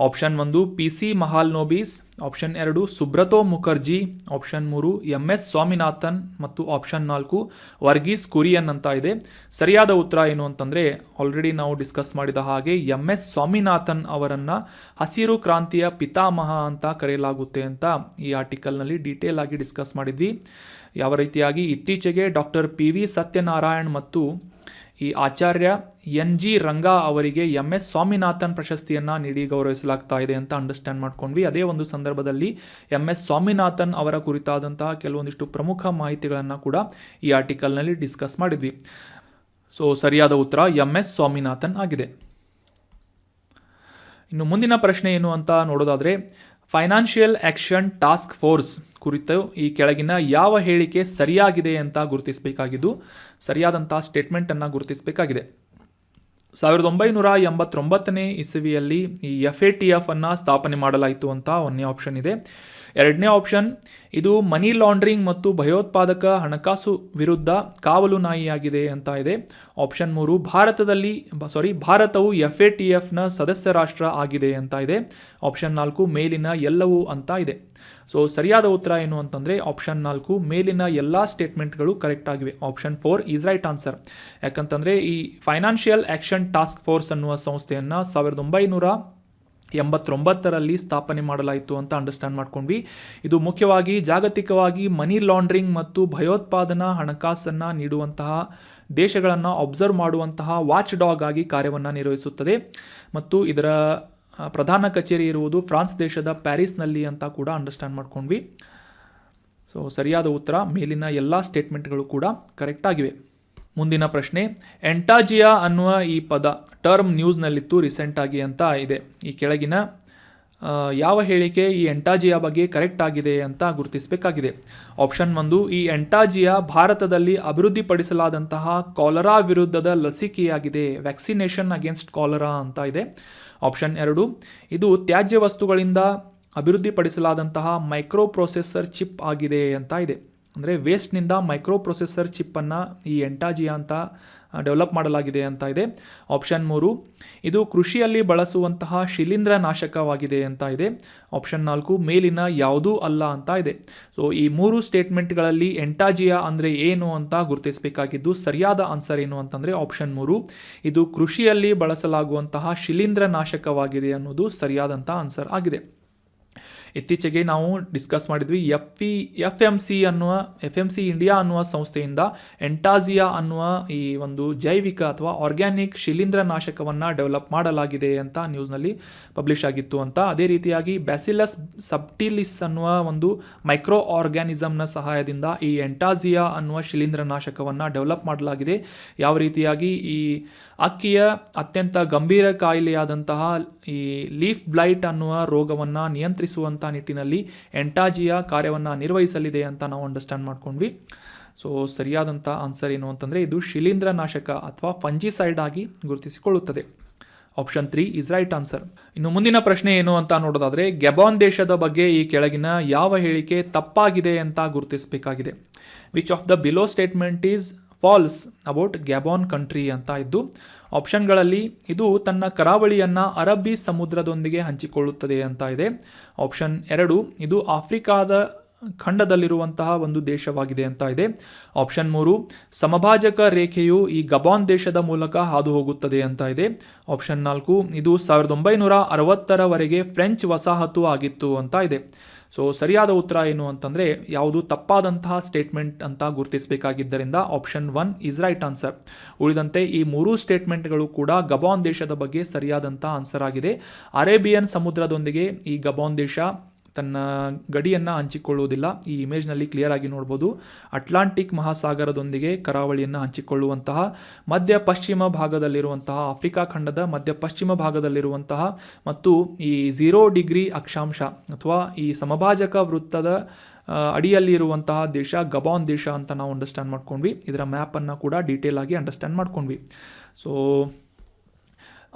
option 1 PC Mahalanobis, option 2 Subrato Mukherjee, option 3 MS Swaminathan ಮತ್ತು ಆಪ್ಷನ್ 4 ವರ್ಗೀಸ್ ಕುರಿಯನ್ ಅಂತ ಇದೆ. ಸರಿಯಾದ ಉತ್ತರ ಏನು ಅಂತಂದರೆ, ಆಲ್ರೆಡಿ ನಾವು ಡಿಸ್ಕಸ್ ಮಾಡಿದ ಹಾಗೆ MS ಸ್ವಾಮಿನಾಥನ್ ಅವರನ್ನು ಹಸಿರು ಕ್ರಾಂತಿಯ ಪಿತಾಮಹ ಅಂತ ಕರೆಯಲಾಗುತ್ತೆ ಅಂತ ಈ ಆರ್ಟಿಕಲ್ನಲ್ಲಿ ಡೀಟೇಲ್ ಆಗಿ ಡಿಸ್ಕಸ್ ಮಾಡಿದ್ವಿ. ಯಾವ ರೀತಿಯಾಗಿ ಇತ್ತೀಚೆಗೆ ಡಾಕ್ಟರ್ PV ಸತ್ಯನಾರಾಯಣ್ ಮತ್ತು ಈ ಆಚಾರ್ಯ NG ರಂಗಾ ಅವರಿಗೆ MS ಸ್ವಾಮಿನಾಥನ್ ಪ್ರಶಸ್ತಿಯನ್ನು ನೀಡಿ ಗೌರವಿಸಲಾಗ್ತಾ ಇದೆ ಅಂತ ಅಂಡರ್ಸ್ಟ್ಯಾಂಡ್ ಮಾಡ್ಕೊಂಡ್ವಿ. ಅದೇ ಒಂದು ಸಂದರ್ಭದಲ್ಲಿ MS ಸ್ವಾಮಿನಾಥನ್ ಅವರ ಕುರಿತಾದಂತಹ ಕೆಲವೊಂದಿಷ್ಟು ಪ್ರಮುಖ ಮಾಹಿತಿಗಳನ್ನು ಕೂಡ ಈ ಆರ್ಟಿಕಲ್ನಲ್ಲಿ ಡಿಸ್ಕಸ್ ಮಾಡಿದ್ವಿ. ಸೊ ಸರಿಯಾದ ಉತ್ತರ MS ಸ್ವಾಮಿನಾಥನ್ ಆಗಿದೆ. ಇನ್ನು ಮುಂದಿನ ಪ್ರಶ್ನೆ ಏನು ಅಂತ ನೋಡೋದಾದರೆ, ಫೈನಾನ್ಷಿಯಲ್ ಆ್ಯಕ್ಷನ್ ಟಾಸ್ಕ್ ಫೋರ್ಸ್ ಕುರಿತು ಈ ಕೆಳಗಿನ ಯಾವ ಹೇಳಿಕೆ ಸರಿಯಾಗಿದೆ ಅಂತ ಗುರುತಿಸಬೇಕಾಗಿದ್ದು, ಸರಿಯಾದಂಥ ಸ್ಟೇಟ್ಮೆಂಟನ್ನು ಗುರುತಿಸಬೇಕಾಗಿದೆ. 1989ನೇ ಇಸವಿಯಲ್ಲಿ ಈ FATF ಅನ್ನು ಸ್ಥಾಪನೆ ಮಾಡಲಾಯಿತು ಅಂತ ಒಂದನೇ ಆಪ್ಷನ್ ಇದೆ. ಎರಡನೇ ಆಪ್ಷನ್, ಇದು ಮನಿ ಲಾಂಡ್ರಿಂಗ್ ಮತ್ತು ಭಯೋತ್ಪಾದಕ ಹಣಕಾಸು ವಿರುದ್ಧ ಕಾವಲು ನಾಯಿಯಾಗಿದೆ ಅಂತ ಇದೆ. ಆಪ್ಷನ್ 3, ಭಾರತವು FATFನ ಸದಸ್ಯ ರಾಷ್ಟ್ರ ಆಗಿದೆ ಅಂತ ಇದೆ. ಆಪ್ಷನ್ 4, ಮೇಲಿನ ಎಲ್ಲವೂ ಅಂತ ಇದೆ. ಸೊ ಸರಿಯಾದ ಉತ್ತರ ಏನು ಅಂತಂದರೆ ಆಪ್ಷನ್ 4, ಮೇಲಿನ ಎಲ್ಲ ಸ್ಟೇಟ್ಮೆಂಟ್ಗಳು ಕರೆಕ್ಟ್ ಆಗಿವೆ. Option 4 is right answer. ಯಾಕಂತಂದರೆ ಈ ಫೈನಾನ್ಷಿಯಲ್ ಆ್ಯಕ್ಷನ್ ಟಾಸ್ಕ್ ಫೋರ್ಸ್ ಅನ್ನುವ ಸಂಸ್ಥೆಯನ್ನು 1989ರಲ್ಲಿ ಸ್ಥಾಪನೆ ಮಾಡಲಾಯಿತು ಅಂತ ಅಂಡರ್ಸ್ಟ್ಯಾಂಡ್ ಮಾಡ್ಕೊಂಡ್ವಿ. ಇದು ಮುಖ್ಯವಾಗಿ ಜಾಗತಿಕವಾಗಿ ಮನಿ ಲಾಂಡ್ರಿಂಗ್ ಮತ್ತು ಭಯೋತ್ಪಾದನಾ ಹಣಕಾಸನ್ನು ನೀಡುವಂತಹ ದೇಶಗಳನ್ನು ಅಬ್ಸರ್ವ್ ಮಾಡುವಂತಹ ವಾಚ್ ಡಾಗ್ ಆಗಿ ಕಾರ್ಯವನ್ನು ನಿರ್ವಹಿಸುತ್ತದೆ ಮತ್ತು ಇದರ ಪ್ರಧಾನ ಕಚೇರಿ ಇರುವುದು ಫ್ರಾನ್ಸ್ ದೇಶದ ಪ್ಯಾರಿಸ್ನಲ್ಲಿ ಅಂತ ಕೂಡ ಅಂಡರ್ಸ್ಟ್ಯಾಂಡ್ ಮಾಡ್ಕೊಂಡ್ವಿ. ಸೊ ಸರಿಯಾದ ಉತ್ತರ ಮೇಲಿನ ಎಲ್ಲ ಸ್ಟೇಟ್ಮೆಂಟ್ಗಳು ಕೂಡ ಕರೆಕ್ಟ್ ಆಗಿವೆ. ಮುಂದಿನ ಪ್ರಶ್ನೆ, ಎಂಟಾಜಿಯಾ ಅನ್ನುವ ಈ ಪದ ಟರ್ಮ್ ನ್ಯೂಸ್ನಲ್ಲಿತ್ತು ರೀಸೆಂಟಾಗಿ ಅಂತ ಇದೆ. ಈ ಕೆಳಗಿನ ಯಾವ ಹೇಳಿಕೆ ಈ ಎಂಟಾಜಿಯಾ ಬಗ್ಗೆ ಕರೆಕ್ಟ್ ಆಗಿದೆ ಅಂತ ಗುರುತಿಸಬೇಕಾಗಿದೆ. ಆಪ್ಷನ್ 1, ಈ ಎಂಟಾಜಿಯಾ ಭಾರತದಲ್ಲಿ ಅಭಿವೃದ್ಧಿಪಡಿಸಲಾದಂತಹ ಕಾಲರಾ ವಿರುದ್ಧದ ಲಸಿಕೆಯಾಗಿದೆ, ವ್ಯಾಕ್ಸಿನೇಷನ್ ಅಗೇನ್ಸ್ಟ್ ಕಾಲರಾ ಅಂತ ಇದೆ. ಆಪ್ಷನ್ 2, ಇದು ತ್ಯಾಜ್ಯ ವಸ್ತುಗಳಿಂದ ಅಭಿವೃದ್ಧಿಪಡಿಸಲಾದಂತಹ ಮೈಕ್ರೋ ಪ್ರೊಸೆಸರ್ ಚಿಪ್ ಆಗಿದೆ ಅಂತ ಇದೆ. ಅಂದರೆ ವೇಸ್ಟ್ನಿಂದ ಮೈಕ್ರೋ ಪ್ರೊಸೆಸರ್ ಚಿಪ್ಪನ್ನು ಈ ಎಂಟಾಜಿಯಾ ಅಂತ ಡೆವಲಪ್ ಮಾಡಲಾಗಿದೆ ಅಂತ ಇದೆ. ಆಪ್ಷನ್ 3, ಇದು ಕೃಷಿಯಲ್ಲಿ ಬಳಸುವಂತಹ ಶಿಲೀಂಧ್ರ ನಾಶಕವಾಗಿದೆ ಅಂತ ಇದೆ. ಆಪ್ಷನ್ 4, ಮೇಲಿನ ಯಾವುದೂ ಅಲ್ಲ ಅಂತ ಇದೆ. ಸೊ ಈ 3 ಸ್ಟೇಟ್ಮೆಂಟ್ಗಳಲ್ಲಿ ಎಂಟಾಜಿಯಾ ಅಂದರೆ ಏನು ಅಂತ ಗುರುತಿಸಬೇಕಾಗಿದ್ದು, ಸರಿಯಾದ ಆನ್ಸರ್ ಏನು ಅಂತಂದರೆ ಆಪ್ಷನ್ 3, ಇದು ಕೃಷಿಯಲ್ಲಿ ಬಳಸಲಾಗುವಂತಹ ಶಿಲೀಂಧ್ರ ನಾಶಕವಾಗಿದೆ ಅನ್ನೋದು ಸರಿಯಾದಂಥ ಆನ್ಸರ್ ಆಗಿದೆ. ಇತ್ತೀಚೆಗೆ ನಾವು ಡಿಸ್ಕಸ್ ಮಾಡಿದ್ವಿ FMC ಇಂಡಿಯಾ ಅನ್ನುವ ಸಂಸ್ಥೆಯಿಂದ ಎಂಟಾಜಿಯಾ ಅನ್ನುವ ಈ ಒಂದು ಜೈವಿಕ ಅಥವಾ ಆರ್ಗ್ಯಾನಿಕ್ ಶಿಲೀಂಧ್ರ ನಾಶಕವನ್ನು ಡೆವಲಪ್ ಮಾಡಲಾಗಿದೆ ಅಂತ ನ್ಯೂಸ್ನಲ್ಲಿ ಪಬ್ಲಿಷ್ ಆಗಿತ್ತು ಅಂತ. ಅದೇ ರೀತಿಯಾಗಿ ಬ್ಯಾಸಿಲಸ್ ಸಬ್ಟಿಲಿಸ್ ಅನ್ನುವ ಒಂದು ಮೈಕ್ರೋ ಆರ್ಗ್ಯಾನಿಸಮ್ನ ಸಹಾಯದಿಂದ ಈ ಎಂಟಾಜಿಯಾ ಅನ್ನುವ ಶಿಲೀಂಧ್ರ ನಾಶಕವನ್ನು ಡೆವಲಪ್ ಮಾಡಲಾಗಿದೆ. ಯಾವ ರೀತಿಯಾಗಿ ಈ ಅಕ್ಕಿಯ ಅತ್ಯಂತ ಗಂಭೀರ ಕಾಯಿಲೆಯಾದಂತಹ ಈ ಲೀಫ್ ಬ್ಲೈಟ್ ಅನ್ನುವ ರೋಗವನ್ನು ನಿಯಂತ್ರಿಸುವಂಥ ನಿಟ್ಟಿನಲ್ಲಿ ಎಂಟಾಜಿಯಾ ಕಾರ್ಯವನ್ನು ನಿರ್ವಹಿಸಲಿದೆ ಅಂತ ನಾವು ಅಂಡರ್ಸ್ಟ್ಯಾಂಡ್ ಮಾಡ್ಕೊಂಡ್ವಿ. ಸೊ ಸರಿಯಾದಂಥ ಆನ್ಸರ್ ಏನು ಅಂತಂದರೆ ಇದು ಶಿಲೀಂಧ್ರ ನಾಶಕ ಅಥವಾ ಫಂಜಿಸೈಡ್ ಆಗಿ ಗುರುತಿಸಿಕೊಳ್ಳುತ್ತದೆ. Option 3 is right answer. ಇನ್ನು ಮುಂದಿನ ಪ್ರಶ್ನೆ ಏನು ಅಂತ ನೋಡೋದಾದರೆ, ಗಬಾನ್ ದೇಶದ ಬಗ್ಗೆ ಈ ಕೆಳಗಿನ ಯಾವ ಹೇಳಿಕೆ ತಪ್ಪಾಗಿದೆ ಅಂತ ಗುರುತಿಸಬೇಕಾಗಿದೆ. Which of the below statement is false about Gabon country ಅಂತ ಇದ್ದು, ಆಪ್ಷನ್ಗಳಲ್ಲಿ ಇದು ತನ್ನ ಕರಾವಳಿಯನ್ನು ಅರಬ್ಬಿ ಸಮುದ್ರದೊಂದಿಗೆ ಹಂಚಿಕೊಳ್ಳುತ್ತದೆ ಅಂತ ಇದೆ. ಆಪ್ಷನ್ 2, ಇದು ಆಫ್ರಿಕಾದ ಖಂಡದಲ್ಲಿರುವಂತಹ ಒಂದು ದೇಶವಾಗಿದೆ ಅಂತ ಇದೆ. ಆಪ್ಷನ್ 3, ಸಮಭಾಜಕ ರೇಖೆಯು ಈ ಗಬಾನ್ ದೇಶದ ಮೂಲಕ ಹಾದು ಹೋಗುತ್ತದೆ ಅಂತ ಇದೆ. ಆಪ್ಷನ್ 4, ಇದು 1960ರವರೆಗೆ ಫ್ರೆಂಚ್ ವಸಾಹತು ಆಗಿತ್ತು ಅಂತ ಇದೆ. ಸೊ ಸರಿಯಾದ ಉತ್ತರ ಏನು ಅಂತಂದರೆ ಯಾವುದು ತಪ್ಪಾದಂತಹ ಸ್ಟೇಟ್ಮೆಂಟ್ ಅಂತ ಗುರುತಿಸಬೇಕಾಗಿದ್ದರಿಂದ ಆಪ್ಷನ್ 1 ಈಸ್ ರೈಟ್ ಆನ್ಸರ್. ಉಳಿದಂತೆ ಈ ಮೂರೂ ಸ್ಟೇಟ್ಮೆಂಟ್ಗಳು ಕೂಡ ಗಬಾನ್ ದೇಶದ ಬಗ್ಗೆ ಸರಿಯಾದಂಥ ಆನ್ಸರ್ ಆಗಿದೆ. ಅರೇಬಿಯನ್ ಸಮುದ್ರದೊಂದಿಗೆ ಈ ಗಬಾನ್ ದೇಶ ತನ್ನ ಗಡಿಯನ್ನು ಹಂಚಿಕೊಳ್ಳುವುದಿಲ್ಲ. ಈ ಇಮೇಜ್ನಲ್ಲಿ ಕ್ಲಿಯರ್ ಆಗಿ ನೋಡ್ಬೋದು. ಅಟ್ಲಾಂಟಿಕ್ ಮಹಾಸಾಗರದೊಂದಿಗೆ ಕರಾವಳಿಯನ್ನು ಹಂಚಿಕೊಳ್ಳುವಂತಹ ಮಧ್ಯ ಪಶ್ಚಿಮ ಭಾಗದಲ್ಲಿರುವಂತಹ ಆಫ್ರಿಕಾ ಖಂಡದ ಮಧ್ಯ ಪಶ್ಚಿಮ ಭಾಗದಲ್ಲಿರುವಂತಹ ಮತ್ತು ಈ 0 ಡಿಗ್ರಿ ಅಕ್ಷಾಂಶ ಅಥವಾ ಈ ಸಮಭಾಜಕ ವೃತ್ತದ ಅಡಿಯಲ್ಲಿ ಇರುವಂತಹ ದೇಶ ಗಬಾನ್ ದೇಶ ಅಂತ ನಾವು ಅಂಡರ್ಸ್ಟ್ಯಾಂಡ್ ಮಾಡ್ಕೊಂಡ್ವಿ. ಇದರ ಮ್ಯಾಪನ್ನು ಕೂಡ ಡೀಟೇಲ್ ಆಗಿ ಅಂಡರ್ಸ್ಟ್ಯಾಂಡ್ ಮಾಡ್ಕೊಂಡ್ವಿ. ಸೊ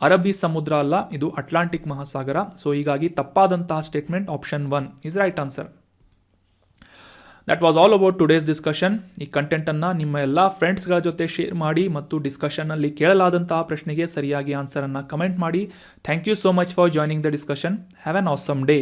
ಅರಬ್ಬಿ ಸಮುದ್ರ ಅಲ್ಲ, ಇದು ಅಟ್ಲಾಂಟಿಕ್ ಮಹಾಸಾಗರ. ಸೊ ಹೀಗಾಗಿ ತಪ್ಪಾದಂತಹ statement option 1 is right answer. That was all about today's discussion. ಈ ಕಂಟೆಂಟನ್ನು ನಿಮ್ಮ ಎಲ್ಲ ಫ್ರೆಂಡ್ಸ್ಗಳ ಜೊತೆ ಶೇರ್ ಮಾಡಿ ಮತ್ತು ಡಿಸ್ಕಷನ್ನಲ್ಲಿ ಕೇಳಲಾದಂತಹ ಪ್ರಶ್ನೆಗೆ ಸರಿಯಾಗಿ ಆನ್ಸರನ್ನು ಕಮೆಂಟ್ ಮಾಡಿ. Thank you so much for joining the discussion. Have an awesome day.